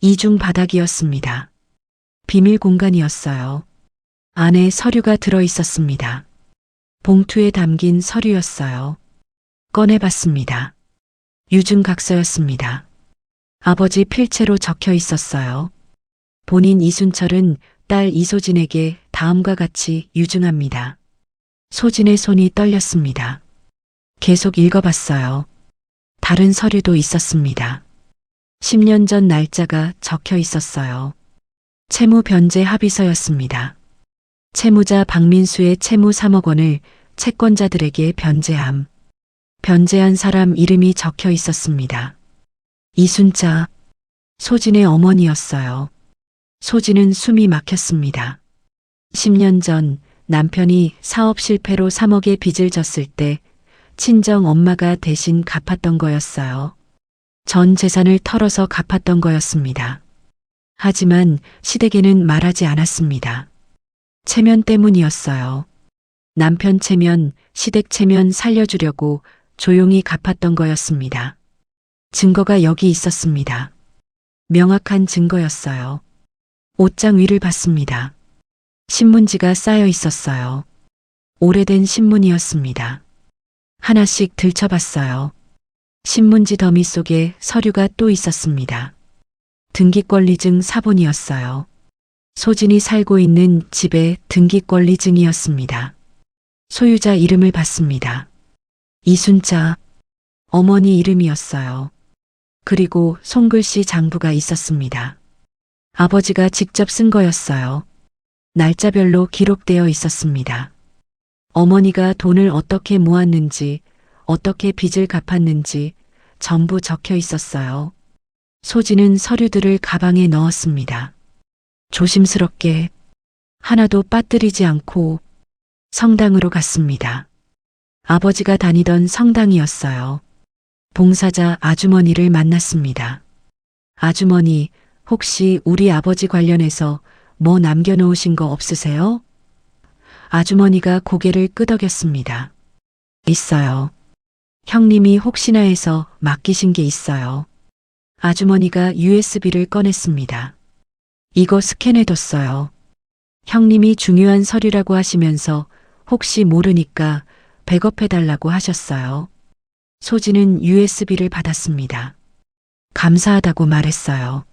이중 바닥이었습니다. 비밀 공간이었어요. 안에 서류가 들어 있었습니다. 봉투에 담긴 서류였어요. 꺼내봤습니다. 유증각서였습니다. 아버지 필체로 적혀 있었어요. 본인 이순철은 딸 이소진에게 다음과 같이 유증합니다. 소진의 손이 떨렸습니다. 계속 읽어봤어요. 다른 서류도 있었습니다. 10년 전 날짜가 적혀 있었어요. 채무 변제 합의서였습니다. 채무자 박민수의 채무 3억 원을 채권자들에게 변제함. 변제한 사람 이름이 적혀 있었습니다. 이순자, 소진의 어머니였어요. 소진은 숨이 막혔습니다. 10년 전 남편이 사업 실패로 3억의 빚을 졌을 때 친정 엄마가 대신 갚았던 거였어요. 전 재산을 털어서 갚았던 거였습니다. 하지만 시댁에는 말하지 않았습니다. 체면 때문이었어요. 남편 체면, 시댁 체면 살려주려고 조용히 갚았던 거였습니다. 증거가 여기 있었습니다. 명확한 증거였어요. 옷장 위를 봤습니다. 신문지가 쌓여 있었어요. 오래된 신문이었습니다. 하나씩 들춰봤어요. 신문지 더미 속에 서류가 또 있었습니다. 등기권리증 사본이었어요. 소진이 살고 있는 집의 등기권리증이었습니다. 소유자 이름을 봤습니다. 이순자, 어머니 이름이었어요. 그리고 손글씨 장부가 있었습니다. 아버지가 직접 쓴 거였어요. 날짜별로 기록되어 있었습니다. 어머니가 돈을 어떻게 모았는지, 어떻게 빚을 갚았는지 전부 적혀 있었어요. 소진은 서류들을 가방에 넣었습니다. 조심스럽게 하나도 빠뜨리지 않고 성당으로 갔습니다. 아버지가 다니던 성당이었어요. 봉사자 아주머니를 만났습니다. 아주머니, 혹시 우리 아버지 관련해서 뭐 남겨놓으신 거 없으세요? 아주머니가 고개를 끄덕였습니다. 있어요. 형님이 혹시나 해서 맡기신 게 있어요. 아주머니가 USB를 꺼냈습니다. 이거 스캔해뒀어요. 형님이 중요한 서류라고 하시면서 혹시 모르니까 백업해달라고 하셨어요. 소진은 USB를 받았습니다. 감사하다고 말했어요.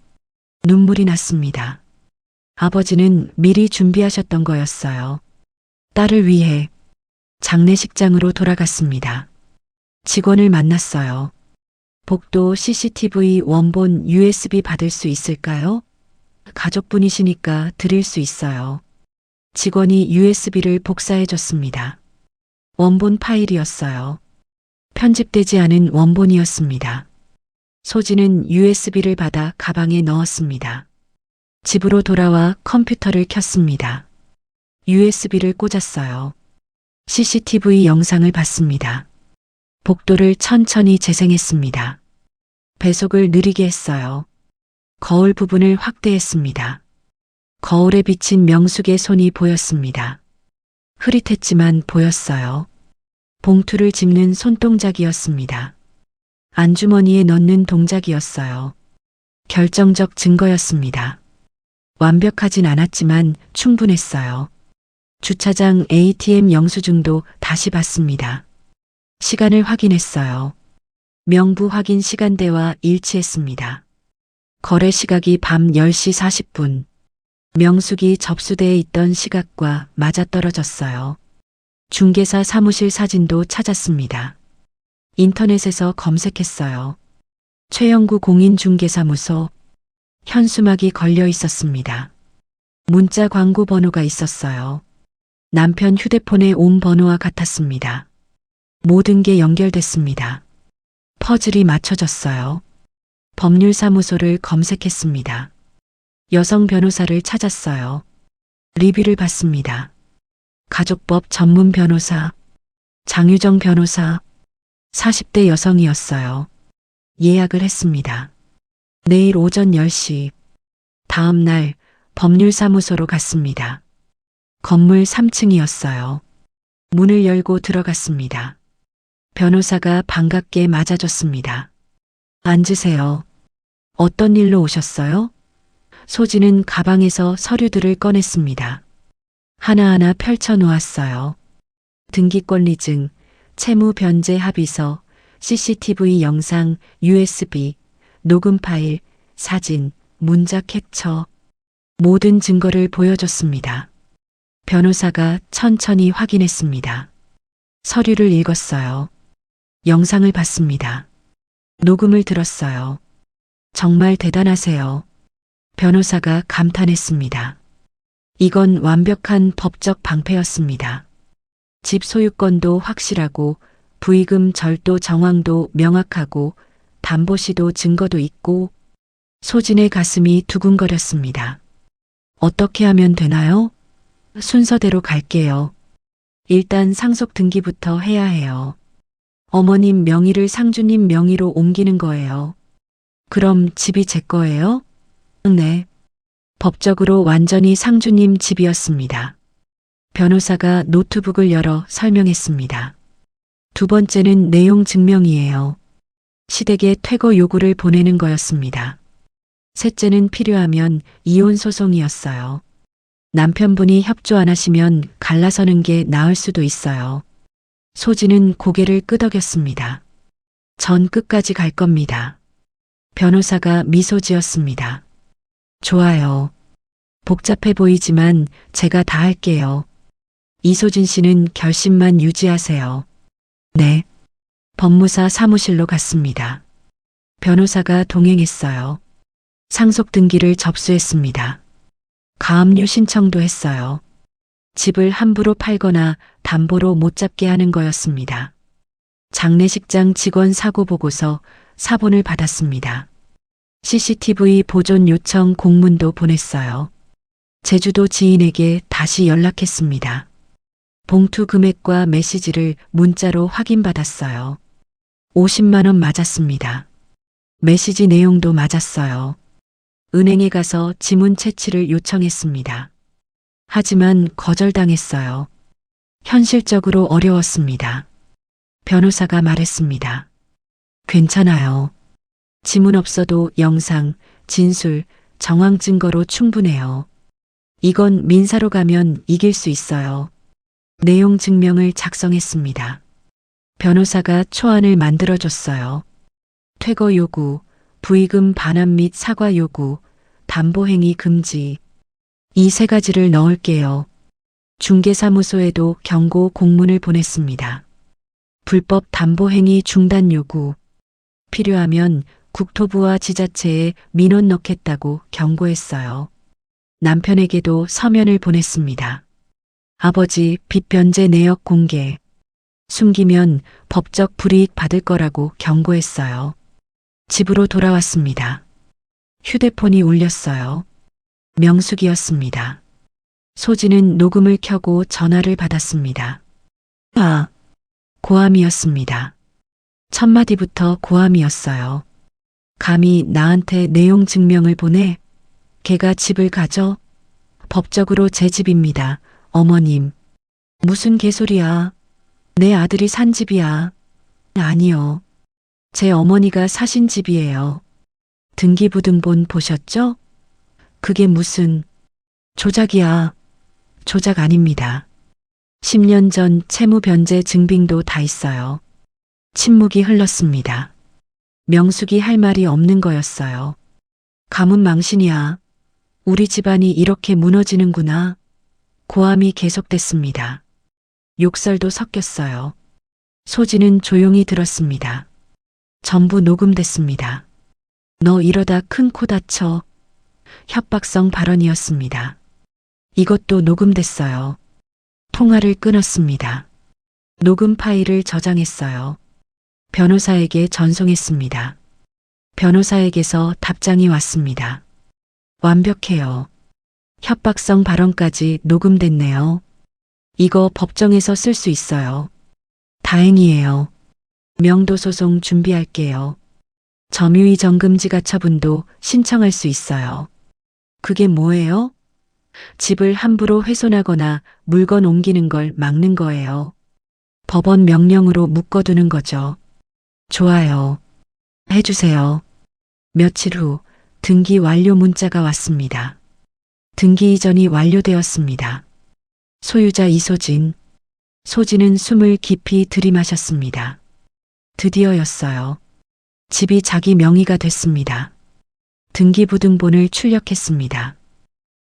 눈물이 났습니다. 아버지는 미리 준비하셨던 거였어요. 딸을 위해 장례식장으로 돌아갔습니다. 직원을 만났어요. 복도 CCTV 원본 USB 받을 수 있을까요? 가족분이시니까 드릴 수 있어요. 직원이 USB를 복사해 줬습니다. 원본 파일이었어요. 편집되지 않은 원본이었습니다. 소진은 USB를 받아 가방에 넣었습니다. 집으로 돌아와 컴퓨터를 켰습니다. USB를 꽂았어요. CCTV 영상을 봤습니다. 복도를 천천히 재생했습니다. 배속을 느리게 했어요. 거울 부분을 확대했습니다. 거울에 비친 명숙의 손이 보였습니다. 흐릿했지만 보였어요. 봉투를 짚는 손동작이었습니다. 안주머니에 넣는 동작이었어요. 결정적 증거였습니다. 완벽하진 않았지만 충분했어요. 주차장 ATM 영수증도 다시 봤습니다. 시간을 확인했어요. 명부 확인 시간대와 일치했습니다. 거래 시각이 밤 10시 40분. 명숙이 접수대에 있던 시각과 맞아떨어졌어요. 중개사 사무실 사진도 찾았습니다. 인터넷에서 검색했어요. 최영구 공인중개사무소. 현수막이 걸려 있었습니다. 문자 광고 번호가 있었어요. 남편 휴대폰에 온 번호와 같았습니다. 모든 게 연결됐습니다. 퍼즐이 맞춰졌어요. 법률사무소를 검색했습니다. 여성 변호사를 찾았어요. 리뷰를 봤습니다. 가족법 전문 변호사, 장유정 변호사, 40대 여성이었어요. 예약을 했습니다. 내일 오전 10시. 다음 날 법률사무소로 갔습니다. 건물 3층이었어요. 문을 열고 들어갔습니다. 변호사가 반갑게 맞아줬습니다. 앉으세요. 어떤 일로 오셨어요? 소진은 가방에서 서류들을 꺼냈습니다. 하나하나 펼쳐 놓았어요. 등기권리증, 채무 변제 합의서, CCTV 영상, USB, 녹음 파일, 사진, 문자 캡처, 모든 증거를 보여줬습니다. 변호사가 천천히 확인했습니다. 서류를 읽었어요. 영상을 봤습니다. 녹음을 들었어요. 정말 대단하세요. 변호사가 감탄했습니다. 이건 완벽한 법적 방패였습니다. 집 소유권도 확실하고 부의금 절도 정황도 명확하고 담보시도 증거도 있고. 소진의 가슴이 두근거렸습니다. 어떻게 하면 되나요? 순서대로 갈게요. 일단 상속 등기부터 해야 해요. 어머님 명의를 상주님 명의로 옮기는 거예요. 그럼 집이 제 거예요? 네. 법적으로 완전히 상주님 집이었습니다. 변호사가 노트북을 열어 설명했습니다. 두 번째는 내용 증명이에요. 시댁에 퇴거 요구를 보내는 거였습니다. 셋째는 필요하면 이혼 소송이었어요. 남편분이 협조 안 하시면 갈라서는 게 나을 수도 있어요. 소진은 고개를 끄덕였습니다. 전 끝까지 갈 겁니다. 변호사가 미소 지었습니다. 좋아요. 복잡해 보이지만 제가 다 할게요. 이소진 씨는 결심만 유지하세요. 네. 법무사 사무실로 갔습니다. 변호사가 동행했어요. 상속 등기를 접수했습니다. 가압류 신청도 했어요. 집을 함부로 팔거나 담보로 못 잡게 하는 거였습니다. 장례식장 직원 사고 보고서 사본을 받았습니다. CCTV 보존 요청 공문도 보냈어요. 제주도 지인에게 다시 연락했습니다. 봉투 금액과 메시지를 문자로 확인받았어요. 50만 원 맞았습니다. 메시지 내용도 맞았어요. 은행에 가서 지문 채취를 요청했습니다. 하지만 거절당했어요. 현실적으로 어려웠습니다. 변호사가 말했습니다. 괜찮아요. 지문 없어도 영상, 진술, 정황 증거로 충분해요. 이건 민사로 가면 이길 수 있어요. 내용 증명을 작성했습니다. 변호사가 초안을 만들어줬어요. 퇴거 요구, 부의금 반환 및 사과 요구, 담보행위 금지. 이 세 가지를 넣을게요. 중개사무소에도 경고 공문을 보냈습니다. 불법 담보행위 중단 요구. 필요하면 국토부와 지자체에 민원 넣겠다고 경고했어요. 남편에게도 서면을 보냈습니다. 아버지 빚 변제 내역 공개. 숨기면 법적 불이익 받을 거라고 경고했어요. 집으로 돌아왔습니다. 휴대폰이 울렸어요. 명숙이었습니다. 소진은 녹음을 켜고 전화를 받았습니다. 고함이었습니다. 첫 마디부터 고함이었어요. 감히 나한테 내용 증명을 보내? 걔가 집을 가져? 법적으로 제 집입니다. 어머님. 무슨 개소리야. 내 아들이 산 집이야. 아니요. 제 어머니가 사신 집이에요. 등기부등본 보셨죠? 그게 무슨 조작이야. 조작 아닙니다. 10년 전 채무 변제 증빙도 다 있어요. 침묵이 흘렀습니다. 명숙이 할 말이 없는 거였어요. 가문 망신이야. 우리 집안이 이렇게 무너지는구나. 고함이 계속됐습니다. 욕설도 섞였어요. 소진은 조용히 들었습니다. 전부 녹음됐습니다. 너 이러다 큰 코 다쳐. 협박성 발언이었습니다. 이것도 녹음됐어요. 통화를 끊었습니다. 녹음 파일을 저장했어요. 변호사에게 전송했습니다. 변호사에게서 답장이 왔습니다. 완벽해요. 협박성 발언까지 녹음됐네요. 이거 법정에서 쓸 수 있어요. 다행이에요. 명도소송 준비할게요. 점유의 정금지 가처분도 신청할 수 있어요. 그게 뭐예요? 집을 함부로 훼손하거나 물건 옮기는 걸 막는 거예요. 법원 명령으로 묶어두는 거죠. 좋아요. 해주세요. 며칠 후 등기 완료 문자가 왔습니다. 등기 이전이 완료되었습니다. 소유자 이소진. 소진은 숨을 깊이 들이마셨습니다. 드디어였어요. 집이 자기 명의가 됐습니다. 등기부등본을 출력했습니다.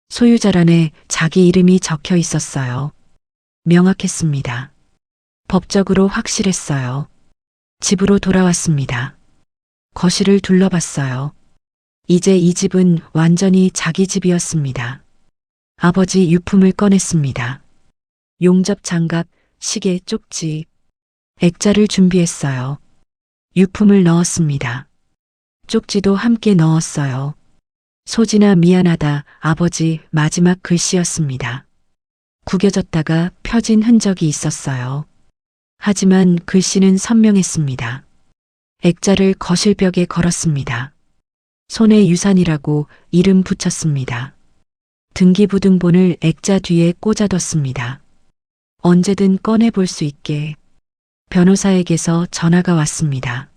소유자란에 자기 이름이 적혀 있었어요. 명확했습니다. 법적으로 확실했어요. 집으로 돌아왔습니다. 거실을 둘러봤어요. 이제 이 집은 완전히 자기 집이었습니다. 아버지 유품을 꺼냈습니다. 용접 장갑, 시계, 쪽지, 액자를 준비했어요. 유품을 넣었습니다. 쪽지도 함께 넣었어요. 소진아 미안하다 아버지 마지막 글씨였습니다. 구겨졌다가 펴진 흔적이 있었어요. 하지만 글씨는 선명했습니다. 액자를 거실벽에 걸었습니다. 손의 유산이라고 이름 붙였습니다. 등기부등본을 액자 뒤에 꽂아뒀습니다. 언제든 꺼내볼 수 있게. 변호사에게서 전화가 왔습니다.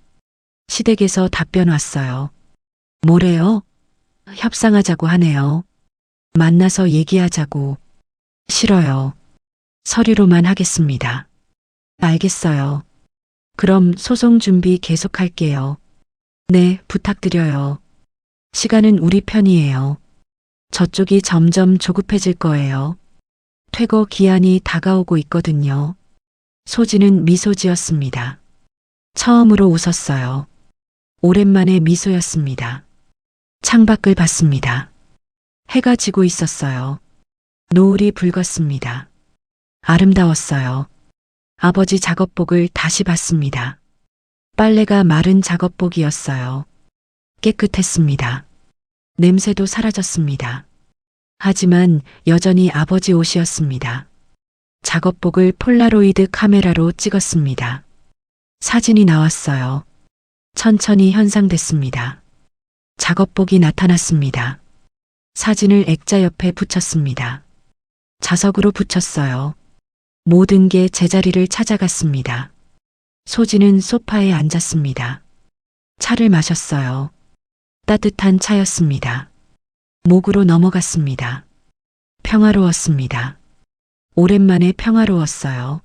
시댁에서 답변 왔어요. 뭐래요? 협상하자고 하네요. 만나서 얘기하자고. 싫어요. 서류로만 하겠습니다. 알겠어요. 그럼 소송 준비 계속할게요. 네, 부탁드려요. 시간은 우리 편이에요. 저쪽이 점점 조급해질 거예요. 퇴거 기한이 다가오고 있거든요. 소진은 미소 지었습니다. 처음으로 웃었어요. 오랜만에 미소였습니다. 창밖을 봤습니다. 해가 지고 있었어요. 노을이 붉었습니다. 아름다웠어요. 아버지 작업복을 다시 봤습니다. 빨래가 마른 작업복이었어요. 깨끗했습니다. 냄새도 사라졌습니다. 하지만 여전히 아버지 옷이었습니다. 작업복을 폴라로이드 카메라로 찍었습니다. 사진이 나왔어요. 천천히 현상됐습니다. 작업복이 나타났습니다. 사진을 액자 옆에 붙였습니다. 자석으로 붙였어요. 모든 게 제자리를 찾아갔습니다. 소진은 소파에 앉았습니다. 차를 마셨어요. 따뜻한 차였습니다. 목으로 넘어갔습니다. 평화로웠습니다. 오랜만에 평화로웠어요.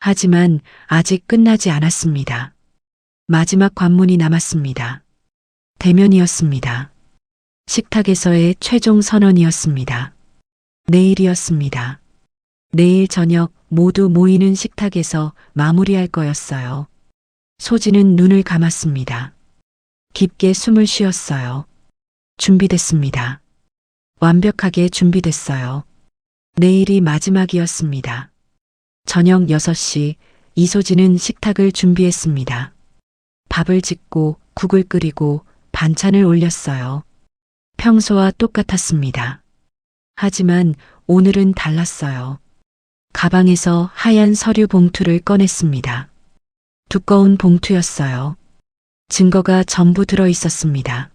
하지만 아직 끝나지 않았습니다. 마지막 관문이 남았습니다. 대면이었습니다. 식탁에서의 최종 선언이었습니다. 내일이었습니다. 내일 저녁 모두 모이는 식탁에서 마무리할 거였어요. 소진은 눈을 감았습니다. 깊게 숨을 쉬었어요. 준비됐습니다. 완벽하게 준비됐어요. 내일이 마지막이었습니다. 저녁 6시 이소진은 식탁을 준비했습니다. 밥을 짓고 국을 끓이고 반찬을 올렸어요. 평소와 똑같았습니다. 하지만 오늘은 달랐어요. 가방에서 하얀 서류 봉투를 꺼냈습니다. 두꺼운 봉투였어요. 증거가 전부 들어 있었습니다.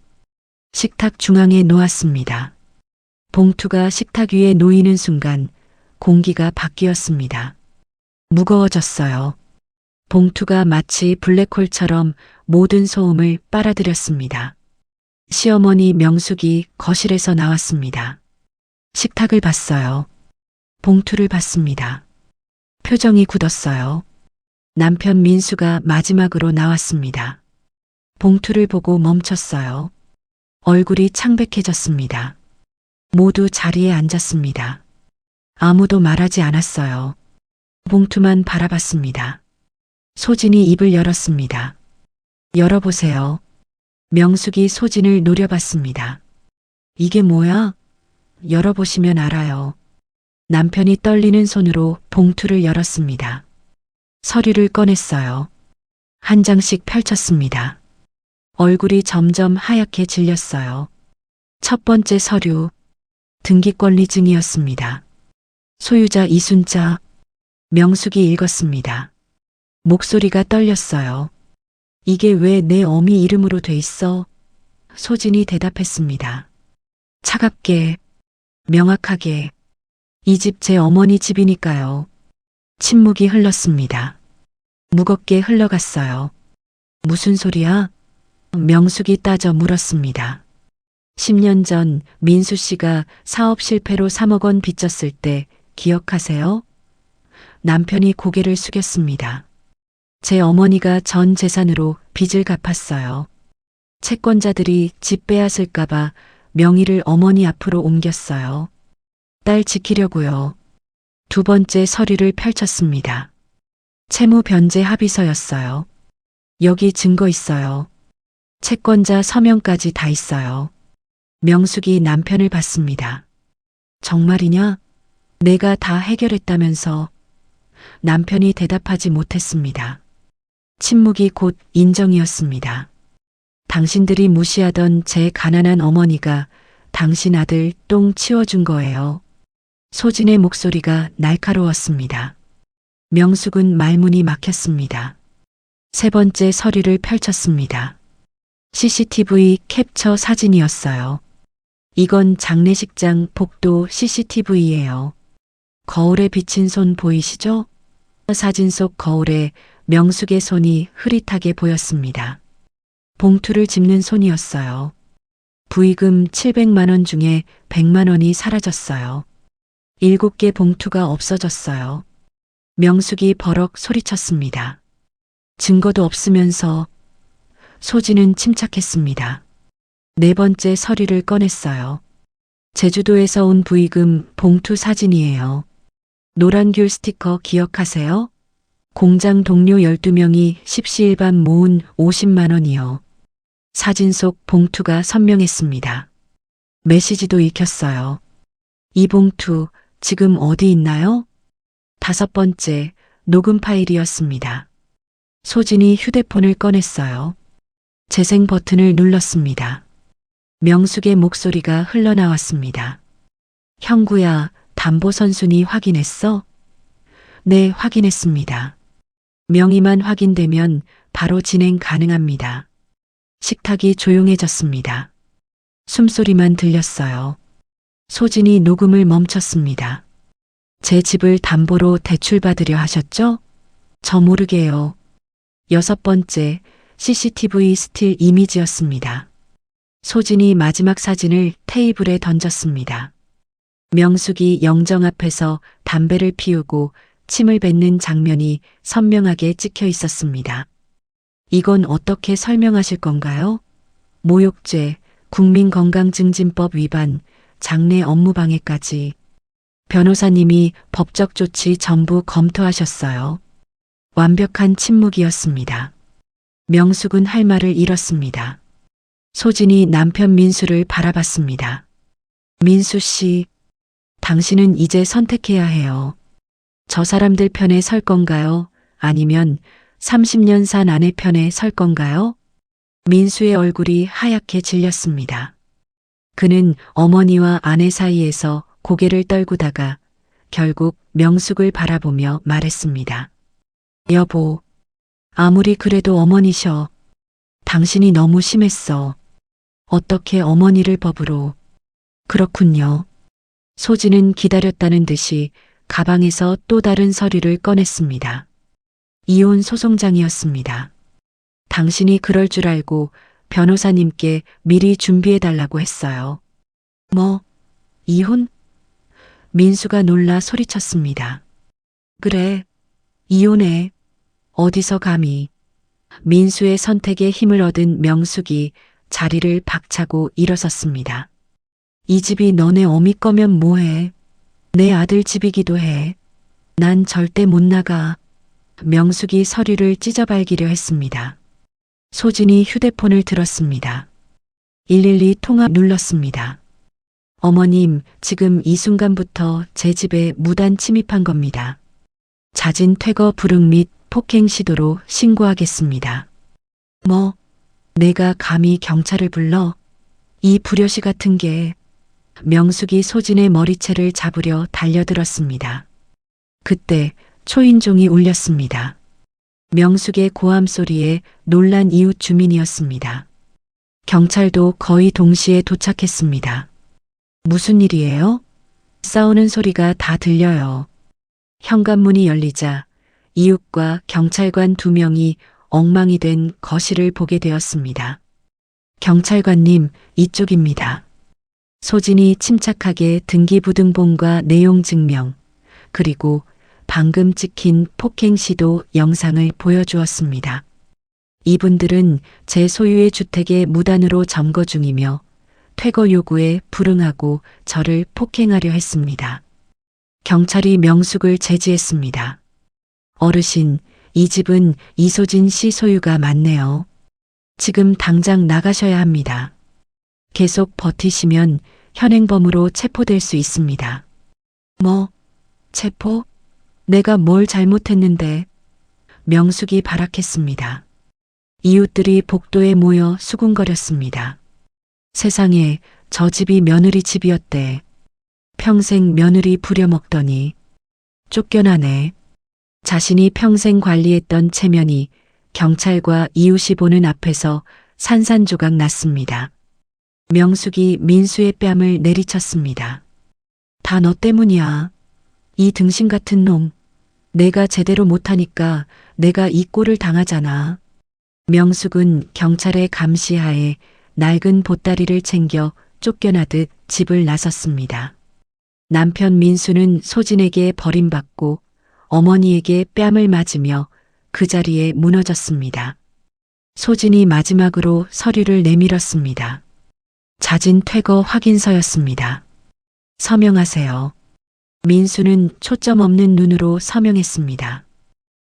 식탁 중앙에 놓았습니다. 봉투가 식탁 위에 놓이는 순간 공기가 바뀌었습니다. 무거워졌어요. 봉투가 마치 블랙홀처럼 모든 소음을 빨아들였습니다. 시어머니 명숙이 거실에서 나왔습니다. 식탁을 봤어요. 봉투를 봤습니다. 표정이 굳었어요. 남편 민수가 마지막으로 나왔습니다. 봉투를 보고 멈췄어요. 얼굴이 창백해졌습니다. 모두 자리에 앉았습니다. 아무도 말하지 않았어요. 봉투만 바라봤습니다. 소진이 입을 열었습니다. 열어보세요. 명숙이 소진을 노려봤습니다. 이게 뭐야? 열어보시면 알아요. 남편이 떨리는 손으로 봉투를 열었습니다. 서류를 꺼냈어요. 한 장씩 펼쳤습니다. 얼굴이 점점 하얗게 질렸어요. 첫 번째 서류, 등기권리증이었습니다. 소유자 이순자, 명숙이 읽었습니다. 목소리가 떨렸어요. 이게 왜 내 어미 이름으로 돼 있어? 소진이 대답했습니다. 차갑게, 명확하게, 이 집 제 어머니 집이니까요. 침묵이 흘렀습니다. 무겁게 흘러갔어요. 무슨 소리야? 명숙이 따져 물었습니다. 10년 전 민수 씨가 사업 실패로 3억 원 빚졌을 때 기억하세요? 남편이 고개를 숙였습니다. 제 어머니가 전 재산으로 빚을 갚았어요. 채권자들이 집 빼앗을까봐 명의를 어머니 앞으로 옮겼어요. 딸 지키려고요. 두 번째 서류를 펼쳤습니다. 채무 변제 합의서였어요. 여기 증거 있어요. 채권자 서명까지 다 있어요. 명숙이 남편을 봤습니다. 정말이냐? 내가 다 해결했다면서. 남편이 대답하지 못했습니다. 침묵이 곧 인정이었습니다. 당신들이 무시하던 제 가난한 어머니가 당신 아들 똥 치워준 거예요. 소진의 목소리가 날카로웠습니다. 명숙은 말문이 막혔습니다. 세 번째 서류를 펼쳤습니다. CCTV 캡처 사진이었어요. 이건 장례식장 복도 CCTV예요. 거울에 비친 손 보이시죠? 사진 속 거울에 명숙의 손이 흐릿하게 보였습니다. 봉투를 집는 손이었어요. 부의금 700만 원 중에 100만 원이 사라졌어요. 7개 봉투가 없어졌어요. 명숙이 버럭 소리쳤습니다. 증거도 없으면서. 소진은 침착했습니다. 네 번째 서류를 꺼냈어요. 제주도에서 온 부의금 봉투 사진이에요. 노란 귤 스티커 기억하세요? 공장 동료 12명이 십시일반 모은 50만 원이요. 사진 속 봉투가 선명했습니다. 메시지도 읽혔어요. 이 봉투 지금 어디 있나요? 5번째 녹음 파일이었습니다. 소진이 휴대폰을 꺼냈어요. 재생 버튼을 눌렀습니다. 명숙의 목소리가 흘러나왔습니다. 형구야, 담보 선순위 확인했어? 네, 확인했습니다. 명의만 확인되면 바로 진행 가능합니다. 식탁이 조용해졌습니다. 숨소리만 들렸어요. 소진이 녹음을 멈췄습니다. 제 집을 담보로 대출받으려 하셨죠? 저 모르게요. 6번째 CCTV 스틸 이미지였습니다. 소진이 마지막 사진을 테이블에 던졌습니다. 명숙이 영정 앞에서 담배를 피우고 침을 뱉는 장면이 선명하게 찍혀 있었습니다. 이건 어떻게 설명하실 건가요? 모욕죄, 국민건강증진법 위반, 장내 업무방해까지. 변호사님이 법적 조치 전부 검토하셨어요. 완벽한 침묵이었습니다. 명숙은 할 말을 잃었습니다. 소진이 남편 민수를 바라봤습니다. 민수 씨, 당신은 이제 선택해야 해요. 저 사람들 편에 설 건가요? 아니면 30년 산 아내 편에 설 건가요? 민수의 얼굴이 하얗게 질렸습니다. 그는 어머니와 아내 사이에서 고개를 떨구다가 결국 명숙을 바라보며 말했습니다. 여보, 아무리 그래도 어머니셔. 당신이 너무 심했어. 어떻게 어머니를 법으로. 그렇군요. 소진은 기다렸다는 듯이 가방에서 또 다른 서류를 꺼냈습니다. 이혼 소송장이었습니다. 당신이 그럴 줄 알고 변호사님께 미리 준비해달라고 했어요. 뭐, 이혼? 민수가 놀라 소리쳤습니다. 그래, 이혼해. 어디서 감히. 민수의 선택에 힘을 얻은 명숙이 자리를 박차고 일어섰습니다. 이 집이 너네 어미 거면 뭐해. 내 아들 집이기도 해. 난 절대 못 나가. 명숙이 서류를 찢어발기려 했습니다. 소진이 휴대폰을 들었습니다. 112 통화 눌렀습니다. 어머님, 지금 이 순간부터 제 집에 무단 침입한 겁니다. 자진 퇴거 불응 및 폭행 시도로 신고하겠습니다. 뭐, 내가 감히 경찰을 불러? 이 불효시 같은 게. 명숙이 소진의 머리채를 잡으려 달려들었습니다. 그때 초인종이 울렸습니다. 명숙의 고함 소리에 놀란 이웃 주민이었습니다. 경찰도 거의 동시에 도착했습니다. 무슨 일이에요? 싸우는 소리가 다 들려요. 현관문이 열리자 이웃과 경찰관 2명이 엉망이 된 거실을 보게 되었습니다. 경찰관님, 이쪽입니다. 소진이 침착하게 등기부등본과 내용 증명, 그리고 방금 찍힌 폭행 시도 영상을 보여주었습니다. 이분들은 제 소유의 주택에 무단으로 점거 중이며 퇴거 요구에 불응하고 저를 폭행하려 했습니다. 경찰이 명숙을 제지했습니다. 어르신, 이 집은 이소진 씨 소유가 맞네요. 지금 당장 나가셔야 합니다. 계속 버티시면 현행범으로 체포될 수 있습니다. 뭐, 체포? 내가 뭘 잘못했는데. 명숙이 발악했습니다. 이웃들이 복도에 모여 수군거렸습니다. 세상에, 저 집이 며느리 집이었대. 평생 며느리 부려먹더니 쫓겨나네. 자신이 평생 관리했던 체면이 경찰과 이웃이 보는 앞에서 산산조각 났습니다. 명숙이 민수의 뺨을 내리쳤습니다. 다 너 때문이야. 이 등신 같은 놈. 내가 제대로 못하니까 내가 이 꼴을 당하잖아. 명숙은 경찰의 감시하에 낡은 보따리를 챙겨 쫓겨나듯 집을 나섰습니다. 남편 민수는 소진에게 버림받고 어머니에게 뺨을 맞으며 그 자리에 무너졌습니다. 소진이 마지막으로 서류를 내밀었습니다. 자진 퇴거 확인서였습니다. 서명하세요. 민수는 초점 없는 눈으로 서명했습니다.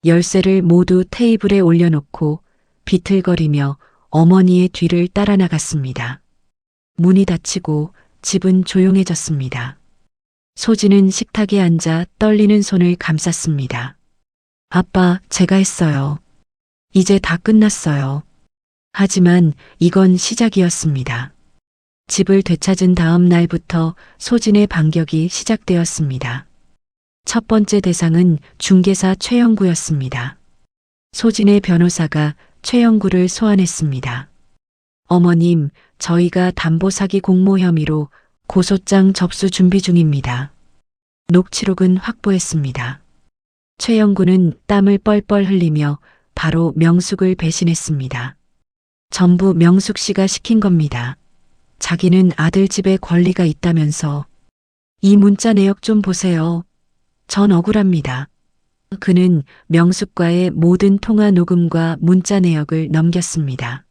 열쇠를 모두 테이블에 올려놓고 비틀거리며 어머니의 뒤를 따라 나갔습니다. 문이 닫히고 집은 조용해졌습니다. 소진은 식탁에 앉아 떨리는 손을 감쌌습니다. 아빠, 제가 했어요. 이제 다 끝났어요. 하지만 이건 시작이었습니다. 집을 되찾은 다음 날부터 소진의 반격이 시작되었습니다. 첫 번째 대상은 중개사 최영구였습니다. 소진의 변호사가 최영구를 소환했습니다. 어머님, 저희가 담보 사기 공모 혐의로 고소장 접수 준비 중입니다. 녹취록은 확보했습니다. 최영구는 땀을 뻘뻘 흘리며 바로 명숙을 배신했습니다. 전부 명숙 씨가 시킨 겁니다. 자기는 아들 집에 권리가 있다면서. 이 문자 내역 좀 보세요. 전 억울합니다. 그는 명숙과의 모든 통화 녹음과 문자 내역을 넘겼습니다.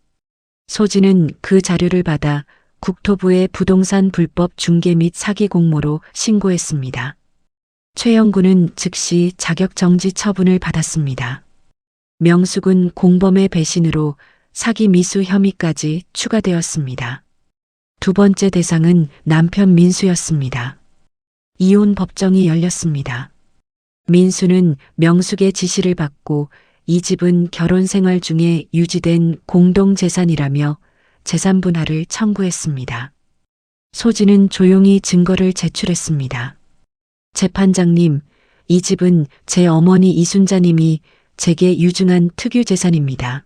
소진은 그 자료를 받아 국토부에 부동산 불법 중개 및 사기 공모로 신고했습니다. 최영구는 즉시 자격정지 처분을 받았습니다. 명숙은 공범의 배신으로 사기 미수 혐의까지 추가되었습니다. 두 번째 대상은 남편 민수였습니다. 이혼 법정이 열렸습니다. 민수는 명숙의 지시를 받고 이 집은 결혼 생활 중에 유지된 공동재산이라며 재산 분할을 청구했습니다. 소진은 조용히 증거를 제출했습니다. 재판장님, 이 집은 제 어머니 이순자님이 제게 유증한 특유재산입니다.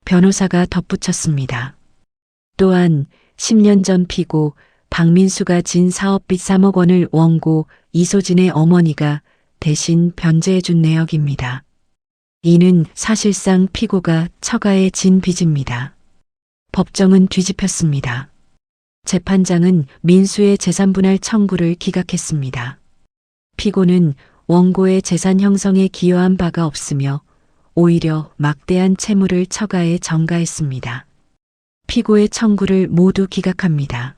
변호사가 덧붙였습니다. 또한 10년 전 피고 박민수가 진 사업비 3억 원을 원고 이소진의 어머니가 대신 변제해준 내역입니다. 이는 사실상 피고가 처가에 진 빚입니다. 법정은 뒤집혔습니다. 재판장은 민수의 재산분할 청구를 기각했습니다. 피고는 원고의 재산 형성에 기여한 바가 없으며 오히려 막대한 채무를 처가에 전가했습니다. 피고의 청구를 모두 기각합니다.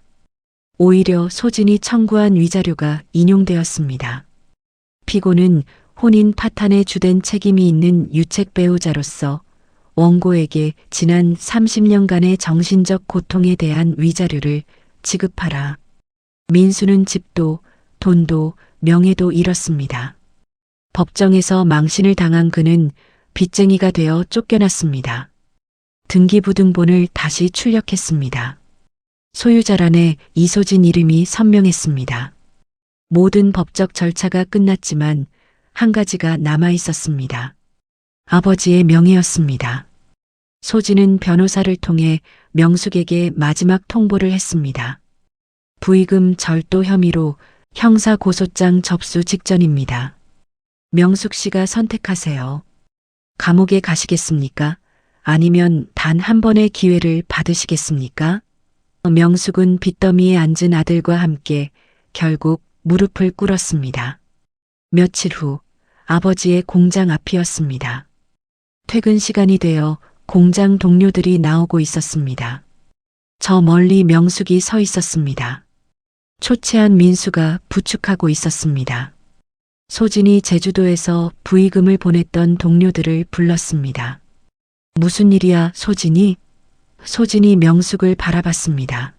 오히려 소진이 청구한 위자료가 인용되었습니다. 피고는 혼인 파탄에 주된 책임이 있는 유책 배우자로서 원고에게 지난 30년간의 정신적 고통에 대한 위자료를 지급하라. 민수는 집도, 돈도, 명예도 잃었습니다. 법정에서 망신을 당한 그는 빚쟁이가 되어 쫓겨났습니다. 등기부등본을 다시 출력했습니다. 소유자란에 이소진 이름이 선명했습니다. 모든 법적 절차가 끝났지만 한 가지가 남아 있었습니다. 아버지의 명예였습니다. 소진은 변호사를 통해 명숙에게 마지막 통보를 했습니다. 부의금 절도 혐의로 형사고소장 접수 직전입니다. 명숙 씨가 선택하세요. 감옥에 가시겠습니까? 아니면 단 한 번의 기회를 받으시겠습니까? 명숙은 빚더미에 앉은 아들과 함께 결국 무릎을 꿇었습니다. 며칠 후 아버지의 공장 앞이었습니다. 퇴근 시간이 되어 공장 동료들이 나오고 있었습니다. 저 멀리 명숙이 서 있었습니다. 초췌한 민수가 부축하고 있었습니다. 소진이 제주도에서 부의금을 보냈던 동료들을 불렀습니다. 무슨 일이야, 소진이? 소진이 명숙을 바라봤습니다.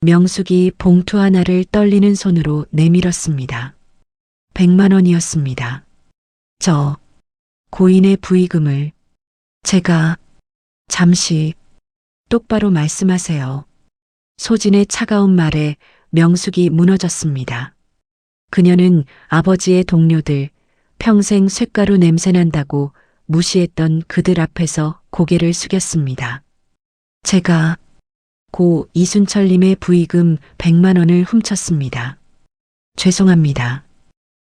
명숙이 봉투 하나를 떨리는 손으로 내밀었습니다. 100만 원이었습니다. 저 고인의 부의금을 제가 잠시 똑바로 말씀하세요. 소진의 차가운 말에 명숙이 무너졌습니다. 그녀는 아버지의 동료들, 평생 쇳가루 냄새난다고 무시했던 그들 앞에서 고개를 숙였습니다. 제가 고 이순철님의 부의금 100만 원을 훔쳤습니다. 죄송합니다.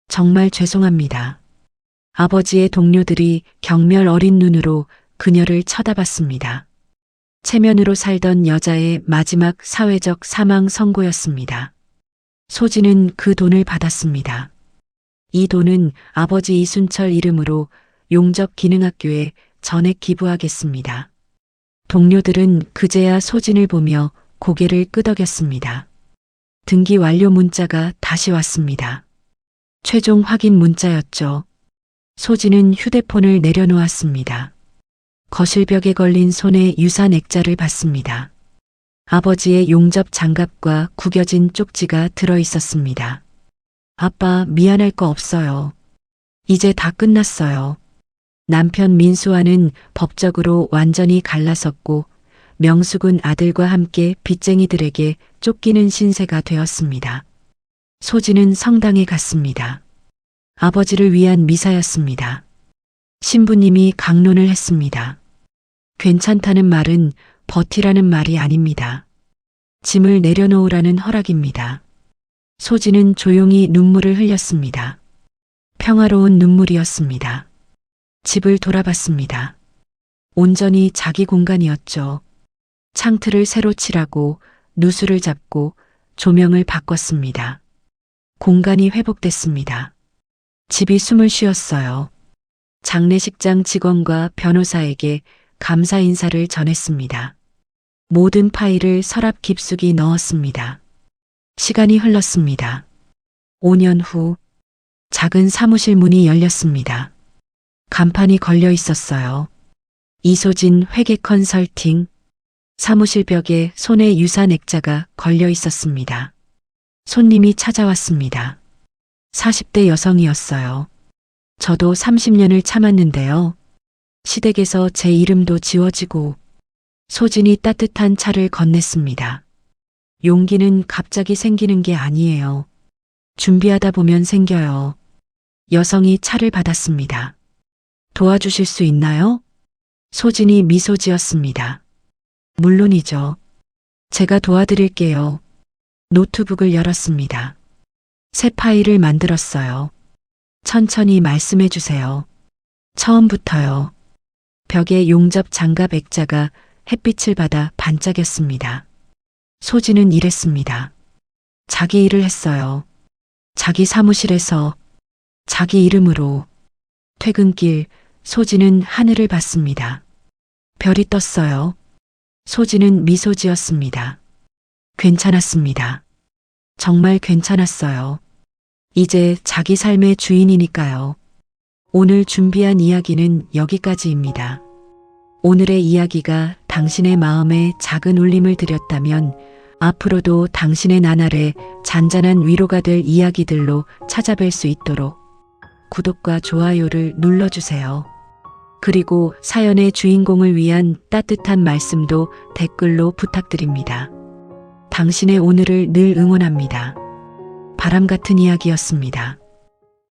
정말 죄송합니다. 아버지의 동료들이 경멸 어린 눈으로 그녀를 쳐다봤습니다. 체면으로 살던 여자의 마지막 사회적 사망 선고였습니다. 소진은 그 돈을 받았습니다. 이 돈은 아버지 이순철 이름으로 용접기능학교에 전액 기부하겠습니다. 동료들은 그제야 소진을 보며 고개를 끄덕였습니다. 등기 완료 문자가 다시 왔습니다. 최종 확인 문자였죠. 소진은 휴대폰을 내려놓았습니다. 거실벽에 걸린 손에 유산 액자를 봤습니다. 아버지의 용접 장갑과 구겨진 쪽지가 들어 있었습니다. 아빠, 미안할 거 없어요. 이제 다 끝났어요. 남편 민수와는 법적으로 완전히 갈라섰고 명숙은 아들과 함께 빚쟁이들에게 쫓기는 신세가 되었습니다. 소진은 성당에 갔습니다. 아버지를 위한 미사였습니다. 신부님이 강론을 했습니다. 괜찮다는 말은 버티라는 말이 아닙니다. 짐을 내려놓으라는 허락입니다. 소진은 조용히 눈물을 흘렸습니다. 평화로운 눈물이었습니다. 집을 돌아봤습니다. 온전히 자기 공간이었죠. 창틀을 새로 칠하고 누수를 잡고 조명을 바꿨습니다. 공간이 회복됐습니다. 집이 숨을 쉬었어요. 장례식장 직원과 변호사에게 감사 인사를 전했습니다. 모든 파일을 서랍 깊숙이 넣었습니다. 시간이 흘렀습니다. 5년 후 작은 사무실 문이 열렸습니다. 간판이 걸려 있었어요. 이소진 회계 컨설팅. 사무실 벽에 손에 유산 액자가 걸려 있었습니다. 손님이 찾아왔습니다. 40대 여성이었어요. 저도 30년을 참았는데요. 시댁에서 제 이름도 지워지고. 소진이 따뜻한 차를 건넸습니다. 용기는 갑자기 생기는 게 아니에요. 준비하다 보면 생겨요. 여성이 차를 받았습니다. 도와주실 수 있나요? 소진이 미소 지었습니다. 물론이죠. 제가 도와드릴게요. 노트북을 열었습니다. 새 파일을 만들었어요. 천천히 말씀해 주세요. 처음부터요. 벽에 용접 장갑 액자가 햇빛을 받아 반짝였습니다. 소진은 일했습니다. 자기 일을 했어요. 자기 사무실에서, 자기 이름으로. 퇴근길 소진은 하늘을 봤습니다. 별이 떴어요. 소진은 미소 지었습니다. 괜찮았습니다. 정말 괜찮았어요. 이제 자기 삶의 주인이니까요. 오늘 준비한 이야기는 여기까지입니다. 오늘의 이야기가 당신의 마음에 작은 울림을 드렸다면 앞으로도 당신의 나날에 잔잔한 위로가 될 이야기들로 찾아뵐 수 있도록 구독과 좋아요를 눌러주세요. 그리고 사연의 주인공을 위한 따뜻한 말씀도 댓글로 부탁드립니다. 당신의 오늘을 늘 응원합니다. 바람 같은 이야기였습니다.